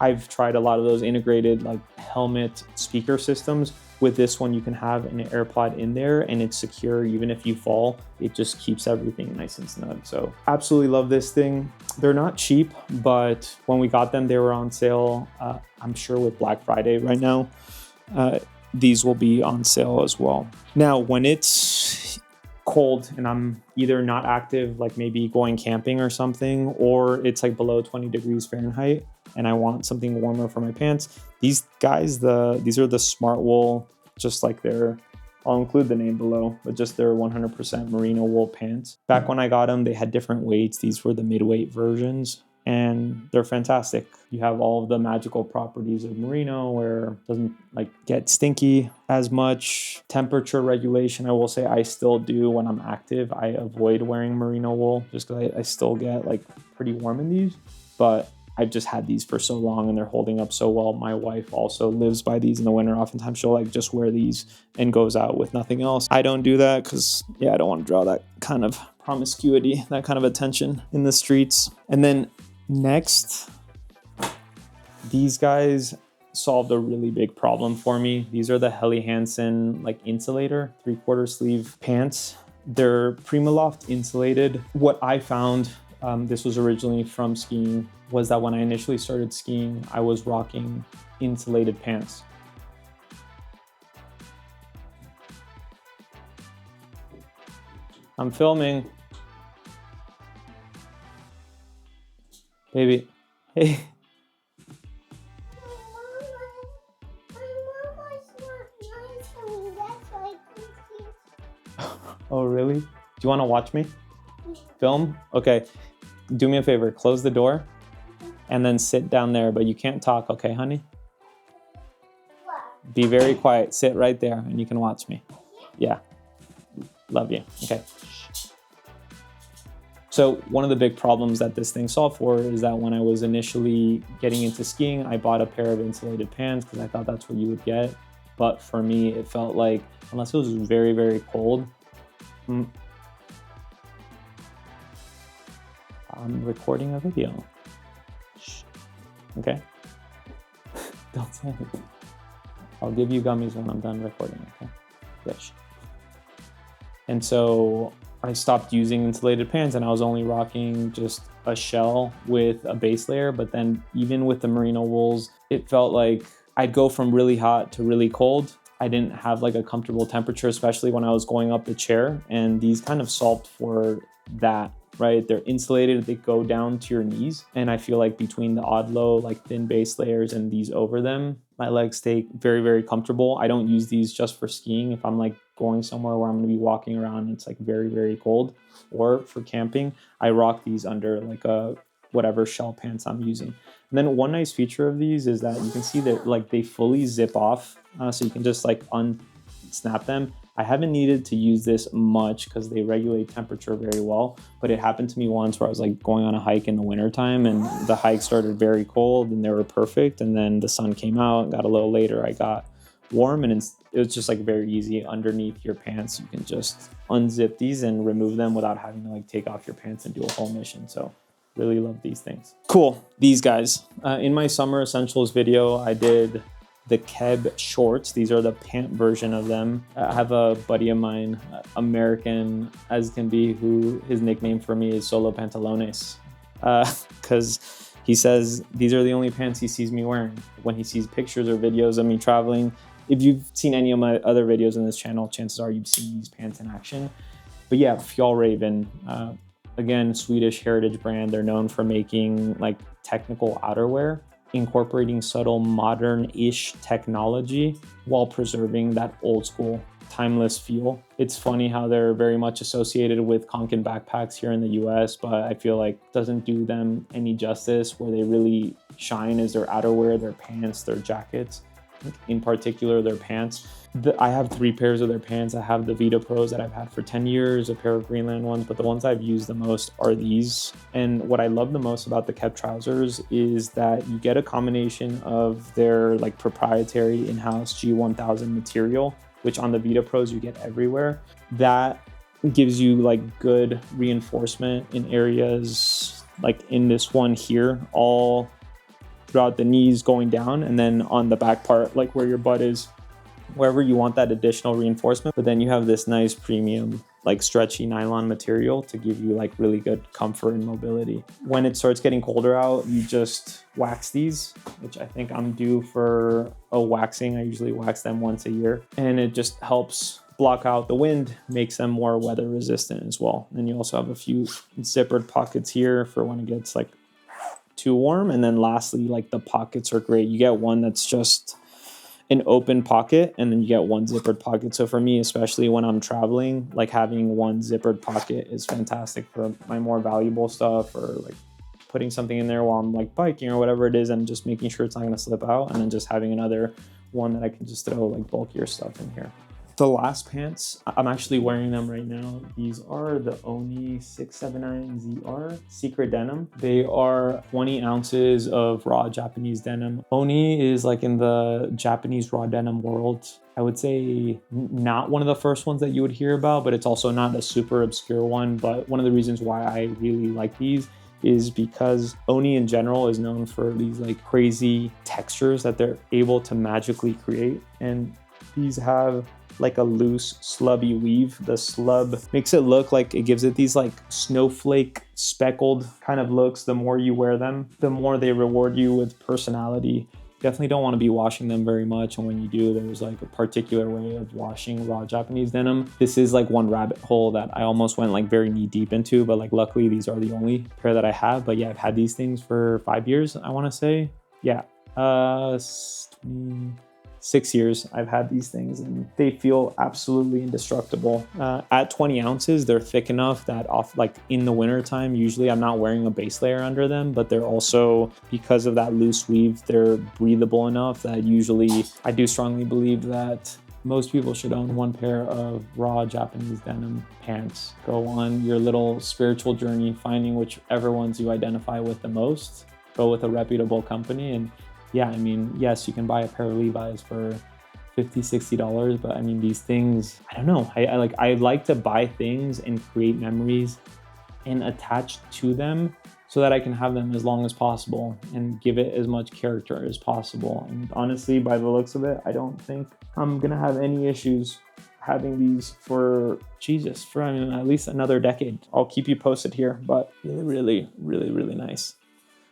I've tried a lot of those integrated like helmet speaker systems. With this one, you can have an AirPod in there and it's secure. Even if you fall, it just keeps everything nice and snug. So absolutely love this thing. They're not cheap, but when we got them, they were on sale. I'm sure with Black Friday right now, these will be on sale as well. Now, when it's cold and I'm either not active, like maybe going camping or something, or it's like below 20 degrees Fahrenheit and I want something warmer for my pants, these guys, these are the Smart Wool, just like I'll include the name below, but just their 100% merino wool pants. Back when I got them, they had different weights. These were the mid-weight versions, and they're fantastic. You have all of the magical properties of merino where it doesn't like get stinky as much. Temperature regulation, I will say I still do when I'm active. I avoid wearing merino wool just because I still get like pretty warm in these, but I've just had these for so long and they're holding up so well. My wife also lives by these in the winter. Oftentimes she'll like just wear these and goes out with nothing else. I don't do that because I don't want to draw that kind of promiscuity, that kind of attention in the streets. And then next, these guys solved a really big problem for me. These are the Helly Hansen like insulator 3/4 sleeve pants. They're Primaloft insulated. What I found, this was originally from skiing, was that when I initially started skiing, I was rocking insulated pants. I'm filming. Baby, hey. Oh, really? Do you want to watch me film? Okay, do me a favor, close the door and then sit down there, but you can't talk, okay, honey? Be very quiet, sit right there and you can watch me. Yeah, love you, okay. So one of the big problems that this thing solved for is that when I was initially getting into skiing, I bought a pair of insulated pants because I thought that's what you would get. But for me, it felt like, unless it was very, very cold, I'm recording a video. Shh. Okay? Don't say anything. I'll give you gummies when I'm done recording, okay? Yes. And so I stopped using insulated pants and I was only rocking just a shell with a base layer. But then even with the merino wools, it felt like I'd go from really hot to really cold. I didn't have like a comfortable temperature, especially when I was going up the chair. And these kind of solved for that, right? They're insulated, they go down to your knees. And I feel like between the odd low, like thin base layers and these over them, my legs stay very, very comfortable. I don't use these just for skiing. If I'm like going somewhere where I'm gonna be walking around and it's like very, very cold, or for camping, I rock these under like a whatever shell pants I'm using. And then one nice feature of these is that you can see that like they fully zip off. So you can just like unsnap them. I haven't needed to use this much because they regulate temperature very well, but it happened to me once where I was like going on a hike in the wintertime and the hike started very cold and they were perfect. And then the sun came out and got a little later. I got warm, and it's just like very easy underneath your pants. You can just unzip these and remove them without having to like take off your pants and do a whole mission. So really love these things. Cool. These guys. In my summer essentials video, I did the Keb shorts. These are the pant version of them. I have a buddy of mine, American as can be, who his nickname for me is Solo Pantalones, because he says these are the only pants he sees me wearing. When he sees pictures or videos of me traveling, if you've seen any of my other videos on this channel, chances are you've seen these pants in action. But yeah, Fjallraven, again, Swedish heritage brand. They're known for making like technical outerwear, incorporating subtle modern-ish technology while preserving that old school timeless feel. It's funny how they're very much associated with Konkin backpacks here in the US, but I feel like doesn't do them any justice. Where they really shine is their outerwear, their pants, their jackets, in particular their pants. I have 3 pairs of their pants. I have the Vita Pros that I've had for 10 years, a pair of Greenland ones, but the ones I've used the most are these. And what I love the most about the Keb trousers is that you get a combination of their like proprietary in-house G1000 material, which on the Vita Pros you get everywhere. That gives you like good reinforcement in areas like in this one here, all throughout the knees going down, and then on the back part, like where your butt is, wherever you want that additional reinforcement. But then you have this nice premium like stretchy nylon material to give you like really good comfort and mobility. When it starts getting colder out, you just wax these, which I think I'm due for a waxing. I usually wax them once a year, and it just helps block out the wind, makes them more weather resistant as well. And you also have a few zippered pockets here for when it gets like too warm. And then lastly, like the pockets are great. You get one that's just an open pocket, and then you get one zippered pocket. So for me, especially when I'm traveling, like having one zippered pocket is fantastic for my more valuable stuff, or like putting something in there while I'm like biking or whatever it is, and just making sure it's not going to slip out, and then just having another one that I can just throw like bulkier stuff in here. The last pants, I'm actually wearing them right now. These are the Oni 679ZR Secret Denim. They are 20 ounces of raw Japanese denim. Oni is like in the Japanese raw denim world, I would say not one of the first ones that you would hear about, but it's also not a super obscure one. But one of the reasons why I really like these is because Oni in general is known for these like crazy textures that they're able to magically create. And these have like a loose slubby weave. The slub makes it look like it gives it these like snowflake speckled kind of looks. The more you wear them, the more they reward you with personality. Definitely don't want to be washing them very much, and when you do, there's like a particular way of washing raw Japanese denim. This is like one rabbit hole that I almost went like very knee deep into, but like luckily these are the only pair that I have. But yeah, I've had these things for 5 years, I want to say. Yeah, 6 years I've had these things, and they feel absolutely indestructible. At 20 ounces, they're thick enough that off like in the winter time, usually I'm not wearing a base layer under them, but they're also, because of that loose weave, they're breathable enough that usually I do strongly believe that most people should own one pair of raw Japanese denim pants. Go on your little spiritual journey, finding whichever ones you identify with the most. Go with a reputable company. And yeah, I mean, yes, you can buy a pair of Levi's for $50, $60, but I mean, these things, I don't know. I like to buy things and create memories and attach to them so that I can have them as long as possible and give it as much character as possible. And honestly, by the looks of it, I don't think I'm gonna have any issues having these for I mean, at least another decade. I'll keep you posted here, but really, really nice.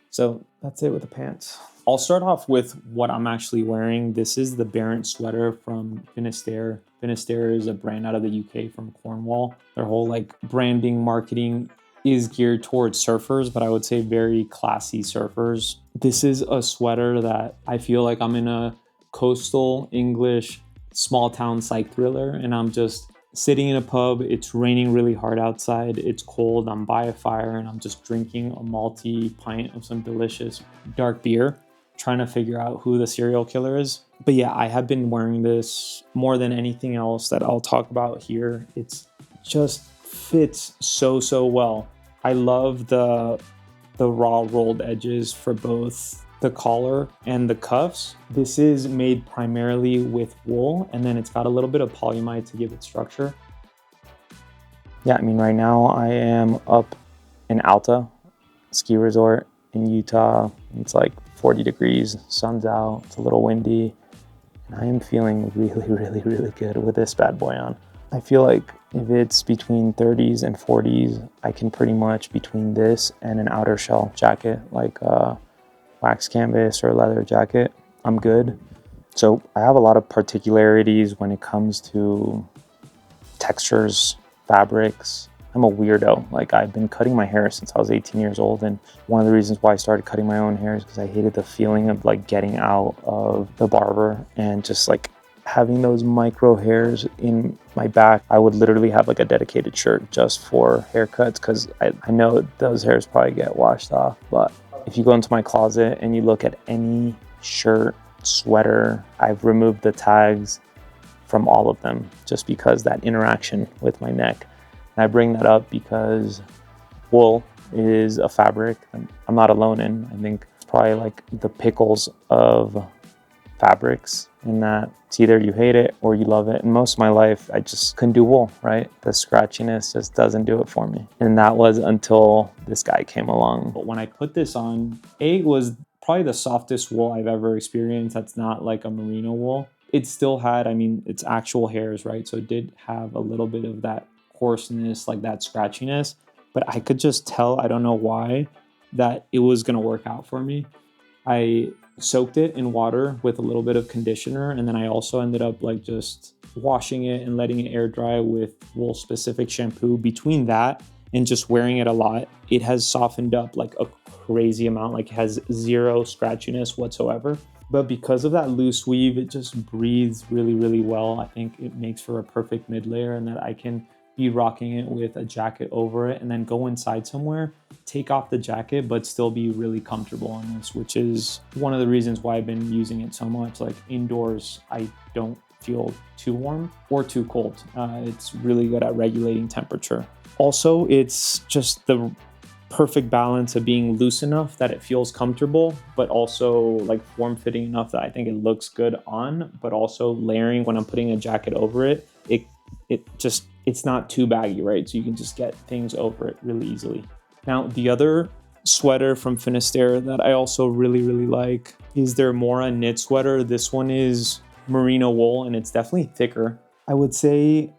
So that's it with the pants. I'll start off with what I'm actually wearing. This is the Barent sweater from Finisterre. Finisterre is a brand out of the UK from Cornwall. Their whole like branding, marketing is geared towards surfers, but I would say very classy surfers. This is a sweater that I feel like I'm in a coastal English small town psych thriller, and I'm just sitting in a pub. It's raining really hard outside. It's cold. I'm by a fire and I'm just drinking a malty pint of some delicious dark beer, trying to figure out who the serial killer is. But yeah, I have been wearing this more than anything else that I'll talk about here. It's just fits so well. I love the raw rolled edges for both the collar and the cuffs. This is made primarily with wool, and then it's got a little bit of polyamide to give it structure. Yeah, I mean, right now I am up in Alta ski resort in Utah. It's like 40 degrees, sun's out, it's a little windy, and I am feeling really, really, really good with this bad boy on. I feel like if it's between 30s and 40s, I can pretty much between this and an outer shell jacket, like a wax canvas or a leather jacket, I'm good. So I have a lot of particularities when it comes to textures, fabrics. I'm a weirdo. Like, I've been cutting my hair since I was 18 years old, and one of the reasons why I started cutting my own hair is because I hated the feeling of like getting out of the barber and just like having those micro hairs in my back. I would literally have like a dedicated shirt just for haircuts because I know those hairs probably get washed off. But if you go into my closet and you look at any shirt, sweater, I've removed the tags from all of them just because that interaction with my neck. And I bring that up because wool is a fabric I'm not alone in. I think it's probably like the pickles of fabrics, in that it's either you hate it or you love it. And most of my life, I just couldn't do wool, right? The scratchiness just doesn't do it for me. And that was until this guy came along. But when I put this on, it was probably the softest wool I've ever experienced. That's not like a merino wool. It still had, I mean, it's actual hairs, right? So it did have a little bit of that coarseness, like that scratchiness. But I could just tell, I don't know why, that it was gonna work out for me. I soaked it in water with a little bit of conditioner, and then I also ended up like just washing it and letting it air dry with wool specific shampoo. Between that and just wearing it a lot, it has softened up like a crazy amount. Like, it has zero scratchiness whatsoever. But because of that loose weave, it just breathes really, really well. I think it makes for a perfect mid layer, and that I can be rocking it with a jacket over it and then go inside somewhere, take off the jacket, but still be really comfortable on this, which is one of the reasons why I've been using it so much. Like, indoors, I don't feel too warm or too cold. It's really good at regulating temperature. Also, it's just the perfect balance of being loose enough that it feels comfortable, but also like form-fitting enough that I think it looks good on, but also layering when I'm putting a jacket over it, it's not too baggy, right? So you can just get things over it really easily. Now, the other sweater from Finisterre that I also really, really like is their Mora knit sweater. This one is merino wool, and it's definitely thicker. I would say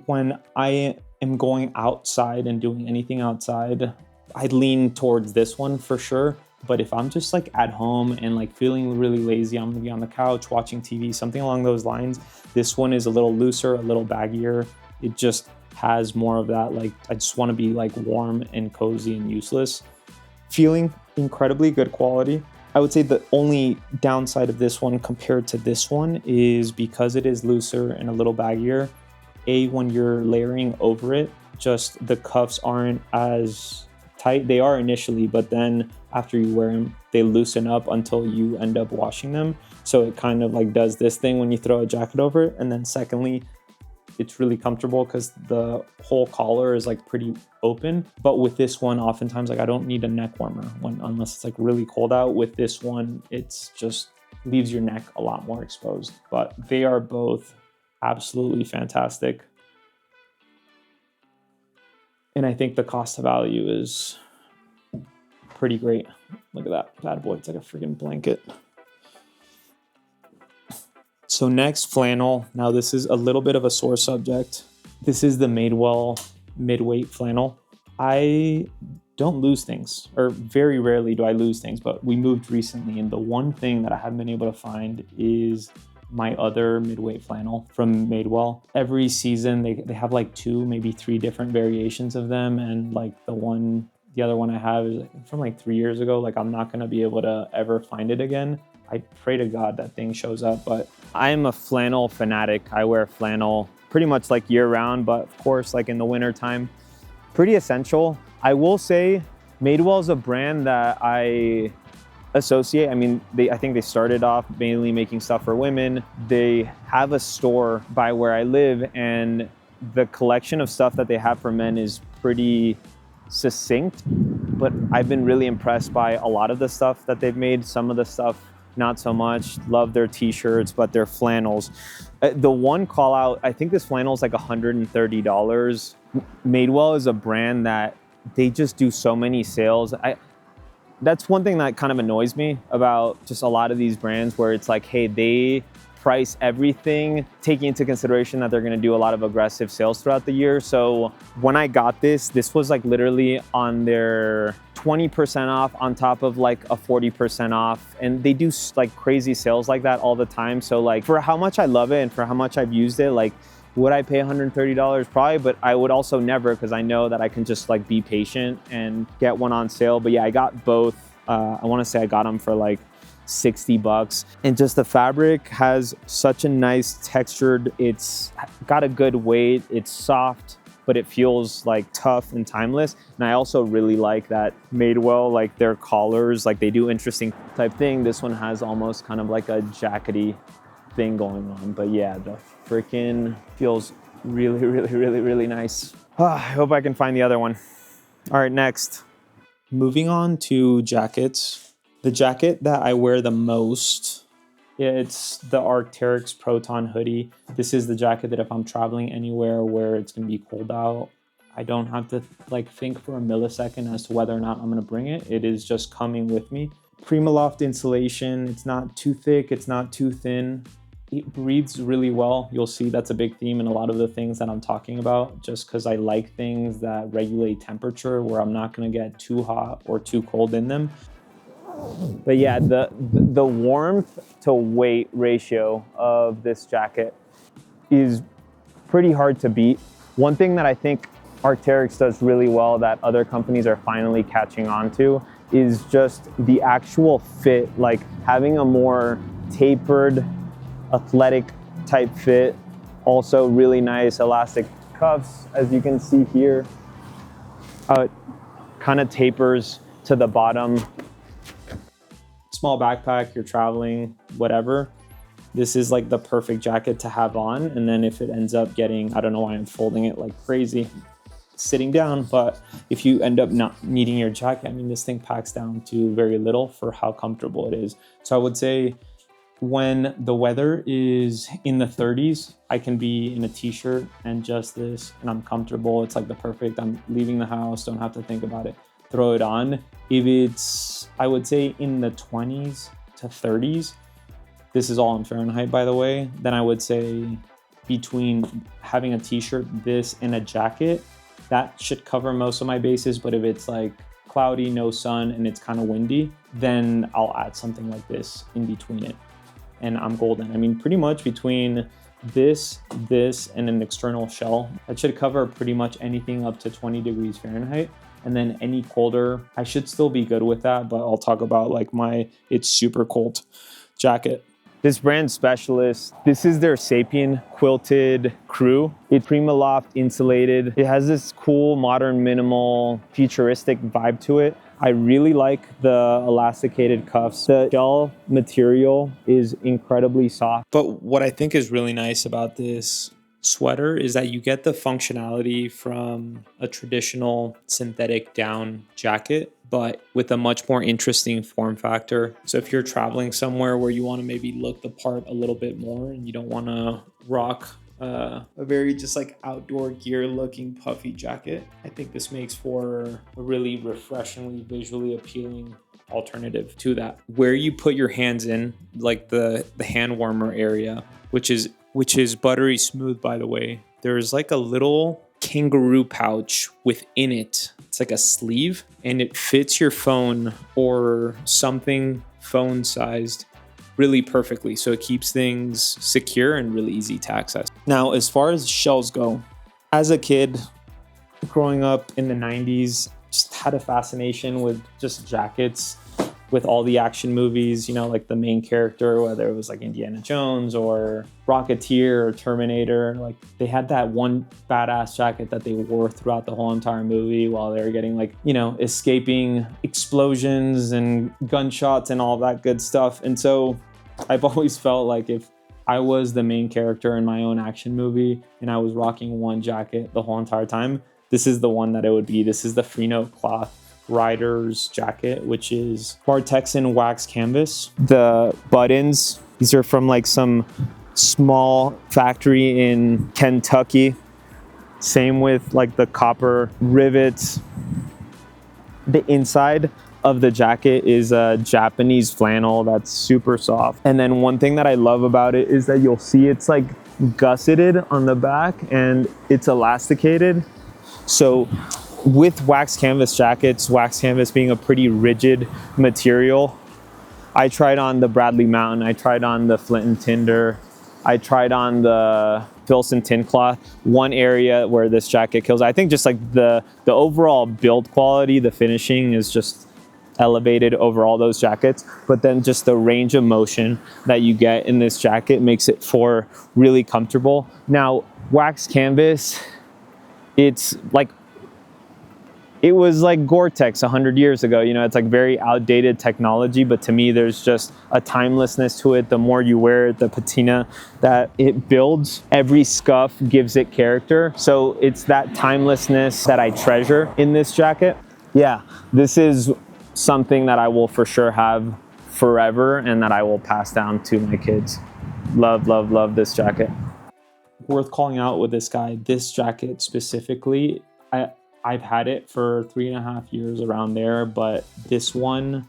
when I am going outside and doing anything outside, I'd lean towards this one for sure. But if I'm just like at home and like feeling really lazy, I'm gonna be on the couch watching TV, something along those lines, this one is a little looser, a little baggier. It just has more of that, like, I just want to be like warm and cozy and useless. Feeling incredibly good quality. I would say the only downside of this one compared to this one is because it is looser and a little baggier, when you're layering over it, just the cuffs aren't as tight. They are initially, but then after you wear them, they loosen up until you end up washing them. So it kind of like does this thing when you throw a jacket over it. And then secondly, it's really comfortable because the whole collar is like pretty open. But with this one, oftentimes, like, I don't need a neck warmer unless it's like really cold out. With this one, it's just leaves your neck a lot more exposed. But they are both absolutely fantastic. And I think the cost to value is pretty great. Look at that bad boy. It's like a freaking blanket. So next, flannel. Now this is a little bit of a sore subject. This is the Madewell mid-weight flannel. I don't lose things, or very rarely do I lose things, but we moved recently, and the one thing that I haven't been able to find is my other mid-weight flannel from Madewell. Every season they have like 2, maybe 3 different variations of them, and like the other one I have is from like 3 years ago. Like, I'm not gonna be able to ever find it again. I pray to God that thing shows up, but I'm a flannel fanatic. I wear flannel pretty much like year round, but of course, like in the winter time, pretty essential. I will say Madewell is a brand that I associate. I mean, I think they started off mainly making stuff for women. They have a store by where I live, and the collection of stuff that they have for men is pretty succinct, but I've been really impressed by a lot of the stuff that they've made. Some of the stuff, not so much. Love their t-shirts, but their flannels. The one call out, I think this flannel is like $130. Madewell is a brand that they just do so many sales. That's one thing that kind of annoys me about just a lot of these brands, where it's like, hey, they price everything taking into consideration that they're going to do a lot of aggressive sales throughout the year. So when I got this was like literally on their 20% off on top of like a 40% off, and they do like crazy sales like that all the time. So like, for how much I love it and for how much I've used it, like, would I pay $130? Probably, but I would also never, because I know that I can just like be patient and get one on sale. But yeah, I got both. I want to say I got them for like $60, and just the fabric has such a nice textured, it's got a good weight, it's soft, but it feels like tough and timeless. And I also really like that Madewell, like their collars, like they do interesting type thing. This one has almost kind of like a jackety thing going on, but yeah, the freaking feels really nice. I hope I can find the other one. All right, next. Moving on to jackets. The jacket that I wear the most, it's the Arc'teryx Proton hoodie. This is the jacket that if I'm traveling anywhere where it's gonna be cold out, I don't have to like think for a millisecond as to whether or not I'm gonna bring it. It is just coming with me. Primaloft insulation, it's not too thick, it's not too thin. It breathes really well. You'll see that's a big theme in a lot of the things that I'm talking about, just because I like things that regulate temperature where I'm not gonna get too hot or too cold in them. But yeah, the warmth to weight ratio of this jacket is pretty hard to beat. One thing that I think Arc'teryx does really well that other companies are finally catching on to is just the actual fit, like having a more tapered, athletic type fit. Also really nice elastic cuffs, as you can see here. It kind of tapers to the bottom. Small backpack, you're traveling, whatever. This is like the perfect jacket to have on. And then if it ends up getting, I don't know why I'm folding it like crazy, sitting down, but if you end up not needing your jacket, I mean, this thing packs down to very little for how comfortable it is. So I would say when the weather is in the 30s, I can be in a t-shirt and just this, and I'm comfortable. It's like the perfect, I'm leaving the house, don't have to think about it, throw it on. If it's, I would say in the 20s to 30s, this is all in Fahrenheit, by the way, then I would say between having a t-shirt, this, and a jacket, that should cover most of my bases. But if it's like cloudy, no sun, and it's kind of windy, then I'll add something like this in between it, and I'm golden. I mean, pretty much between this, and an external shell, that should cover pretty much anything up to 20 degrees Fahrenheit. And then any colder, I should still be good with that, but I'll talk about like my it's super cold jacket. This brand Specialist, this is their Sapien quilted crew. It's Primaloft insulated. It has this cool, modern, minimal, futuristic vibe to it. I really like the elasticated cuffs. The gel material is incredibly soft. But what I think is really nice about this sweater is that you get the functionality from a traditional synthetic down jacket, but with a much more interesting form factor. So if you're traveling somewhere where you want to maybe look the part a little bit more and you don't want to rock a very just like outdoor gear looking puffy jacket, I think this makes for a really refreshingly visually appealing alternative to that. Where you put your hands in, like the hand warmer area, which is buttery smooth, by the way, there's like a little kangaroo pouch within it. It's like a sleeve, and it fits your phone or something phone sized really perfectly. So it keeps things secure and really easy to access. Now, as far as shells go, as a kid growing up in the 90s, just had a fascination with just jackets, with all the action movies, you know, like the main character, whether it was like Indiana Jones or Rocketeer or Terminator, like they had that one badass jacket that they wore throughout the whole entire movie while they were getting like, you know, escaping explosions and gunshots and all that good stuff. And so I've always felt like if I was the main character in my own action movie and I was rocking one jacket the whole entire time, this is the one that it would be. This is the Freno cloth rider's jacket, which is Bartexan wax canvas. The buttons, these are from like some small factory in Kentucky. Same with like the copper rivets. The inside of the jacket is a Japanese flannel that's super soft. And then one thing that I love about it is that you'll see it's like gusseted on the back and it's elasticated. So with wax canvas jackets, wax canvas being a pretty rigid material, I tried on the Bradley Mountain, I tried on the Flint and Tinder, I tried on the Filson tin cloth. One area where this jacket kills, I think just like the overall build quality, the finishing is just elevated over all those jackets, but then just the range of motion that you get in this jacket makes it for really comfortable. Now, wax canvas, it's like, it was like Gore-Tex 100 years ago, you know, it's like very outdated technology, but to me, there's just a timelessness to it. The more you wear it, the patina that it builds, every scuff gives it character. So it's that timelessness that I treasure in this jacket. Yeah, this is something that I will for sure have forever and that I will pass down to my kids. Love, love, love this jacket. Worth calling out with this guy, this jacket specifically, I've had it for 3.5 years around there, but this one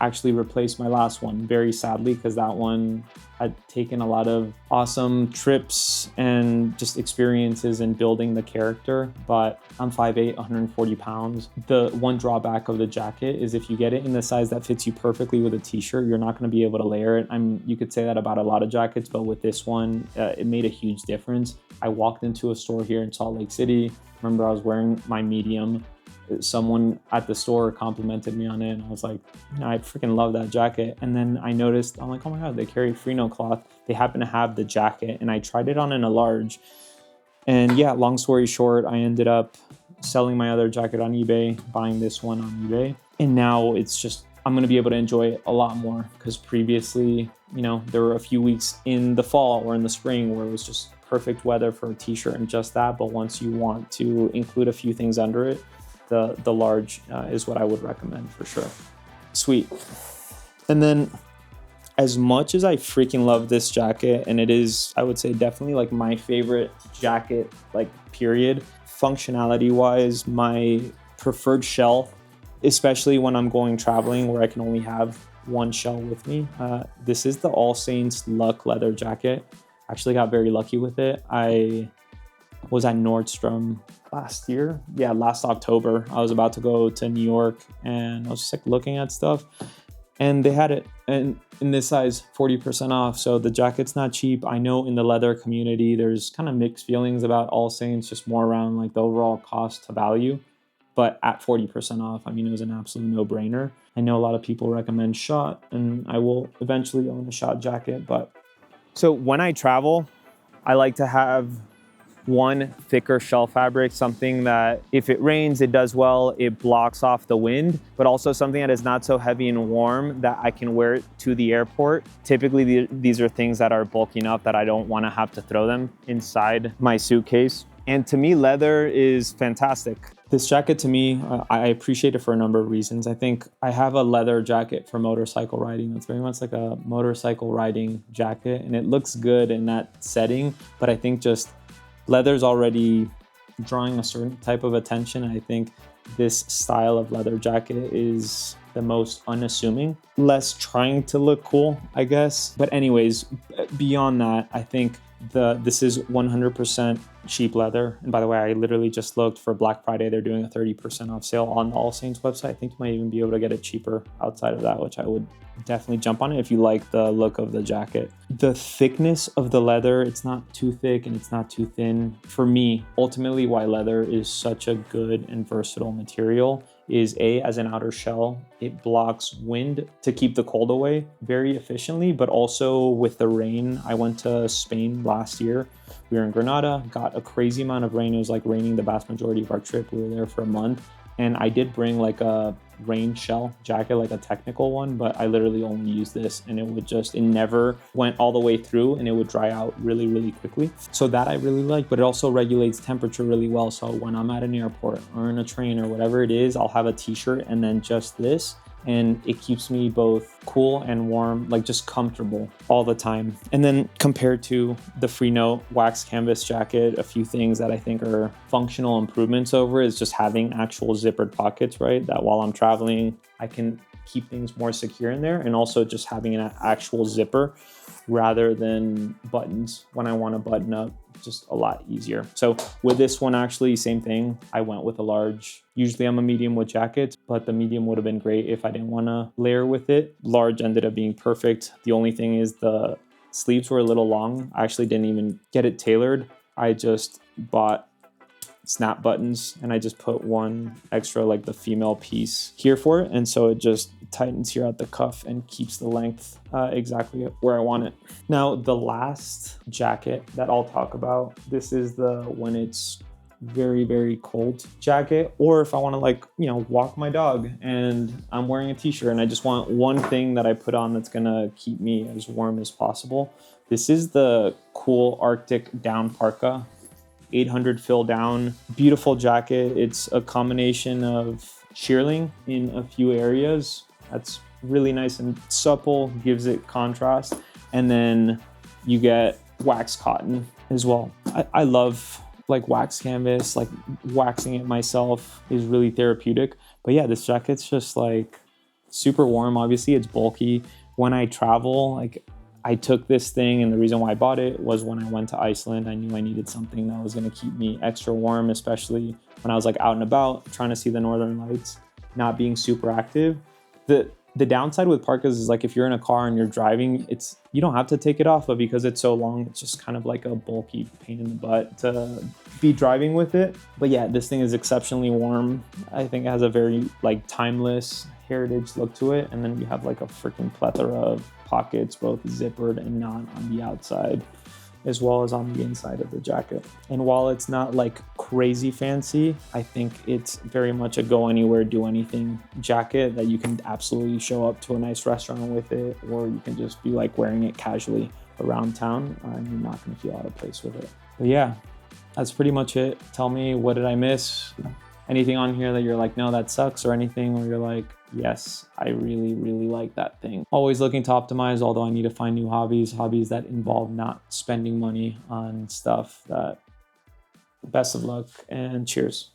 actually replaced my last one, very sadly, because that one had taken a lot of awesome trips and just experiences in building the character. But I'm 5'8", 140 pounds. The one drawback of the jacket is if you get it in the size that fits you perfectly with a t-shirt, you're not going to be able to layer it. You could say that about a lot of jackets, but with this one, it made a huge difference. I walked into a store here in Salt Lake City. Remember, I was wearing my medium. Someone at the store complimented me on it, and I was like, I freaking love that jacket. And then I noticed, I'm like, oh my God, they carry Freno cloth. They happen to have the jacket, and I tried it on in a large. And yeah, long story short, I ended up selling my other jacket on eBay, buying this one on eBay. And now it's just, I'm going to be able to enjoy it a lot more, because previously, you know, there were a few weeks in the fall or in the spring where it was just perfect weather for a t-shirt and just that. But once you want to include a few things under it, the large is what I would recommend for sure. Sweet. And then as much as I freaking love this jacket, and it is, I would say, definitely like my favorite jacket, like period, functionality wise, my preferred shell, especially when I'm going traveling where I can only have one shell with me. This is the All Saints Luck leather jacket. Actually got very lucky with it. I was at Nordstrom last October. I was about to go to New York and I was just like looking at stuff and they had it in this size, 40% off. So the jacket's not cheap. I know in the leather community, there's kind of mixed feelings about All Saints, just more around like the overall cost to value. But at 40% off, I mean, it was an absolute no-brainer. I know a lot of people recommend Shot, and I will eventually own a Shot jacket. But so when I travel, I like to have one thicker shell fabric, something that if it rains, it does well, it blocks off the wind, but also something that is not so heavy and warm that I can wear it to the airport. Typically, these are things that are bulky enough that I don't want to have to throw them inside my suitcase. And to me, leather is fantastic. This jacket to me, I appreciate it for a number of reasons. I think I have a leather jacket for motorcycle riding. It's very much like a motorcycle riding jacket, and it looks good in that setting, but I think just leather's already drawing a certain type of attention. I think this style of leather jacket is the most unassuming, less trying to look cool, I guess. But anyways, beyond that, I think this is 100% cheap leather. And by the way, I literally just looked for Black Friday. They're doing a 30% off sale on the All Saints website. I think you might even be able to get it cheaper outside of that, which I would definitely jump on it if you like the look of the jacket. The thickness of the leather, it's not too thick and it's not too thin. For me, ultimately why leather is such a good and versatile material is as an outer shell, it blocks wind to keep the cold away very efficiently, but also with the rain. I went to Spain last year. We were in Granada, got a crazy amount of rain. It was like raining the vast majority of our trip. We were there for a month. And I did bring like a rain shell jacket, like a technical one, but I literally only use this, and it never went all the way through, and it would dry out really, really quickly. So that I really like, but it also regulates temperature really well. So when I'm at an airport or in a train or whatever it is, I'll have a t-shirt and then just this, and it keeps me both cool and warm, like just comfortable all the time. And then compared to the Freenote wax canvas jacket, a few things that I think are functional improvements over is just having actual zippered pockets, right? That while I'm traveling, I can keep things more secure in there, and also just having an actual zipper rather than buttons when I want to button up, just a lot easier. So with this one, actually, same thing. I went with a large. Usually I'm a medium with jackets, but the medium would have been great if I didn't want to layer with it. Large ended up being perfect. The only thing is the sleeves were a little long. I actually didn't even get it tailored. I just bought snap buttons, and I just put one extra, like the female piece here for it, and so it just tightens here at the cuff and keeps the length exactly where I want it. Now the last jacket that I'll talk about, this is the when it's very, very cold jacket, or if I want to, like, you know, walk my dog and I'm wearing a t-shirt and I just want one thing that I put on that's gonna keep me as warm as possible. This is the cool Arctic down parka, 800 fill down, beautiful jacket. It's a combination of shearling in a few areas. That's really nice and supple, gives it contrast. And then you get wax cotton as well. I love like wax canvas, like waxing it myself is really therapeutic. But yeah, this jacket's just like super warm. Obviously it's bulky. When I travel, like I took this thing, and the reason why I bought it was when I went to Iceland, I knew I needed something that was going to keep me extra warm, especially when I was like out and about trying to see the northern lights, not being super active. The downside with parkas is like if you're in a car and you're driving, you don't have to take it off, but because it's so long, it's just kind of like a bulky pain in the butt to be driving with it. But yeah, this thing is exceptionally warm. I think it has a very like timeless heritage look to it, and then you have like a freaking plethora of pockets, both zippered and not, on the outside as well as on the inside of the jacket. And while it's not like crazy fancy, I think it's very much a go anywhere, do anything jacket that you can absolutely show up to a nice restaurant with it, or you can just be like wearing it casually around town and you're not gonna feel out of place with it. But yeah, that's pretty much it. Tell me, what did I miss? Anything on here that you're like, no, that sucks, or anything where you're like, yes, I really, really like that thing. Always looking to optimize, although I need to find new hobbies that involve not spending money on stuff. That best of luck and cheers.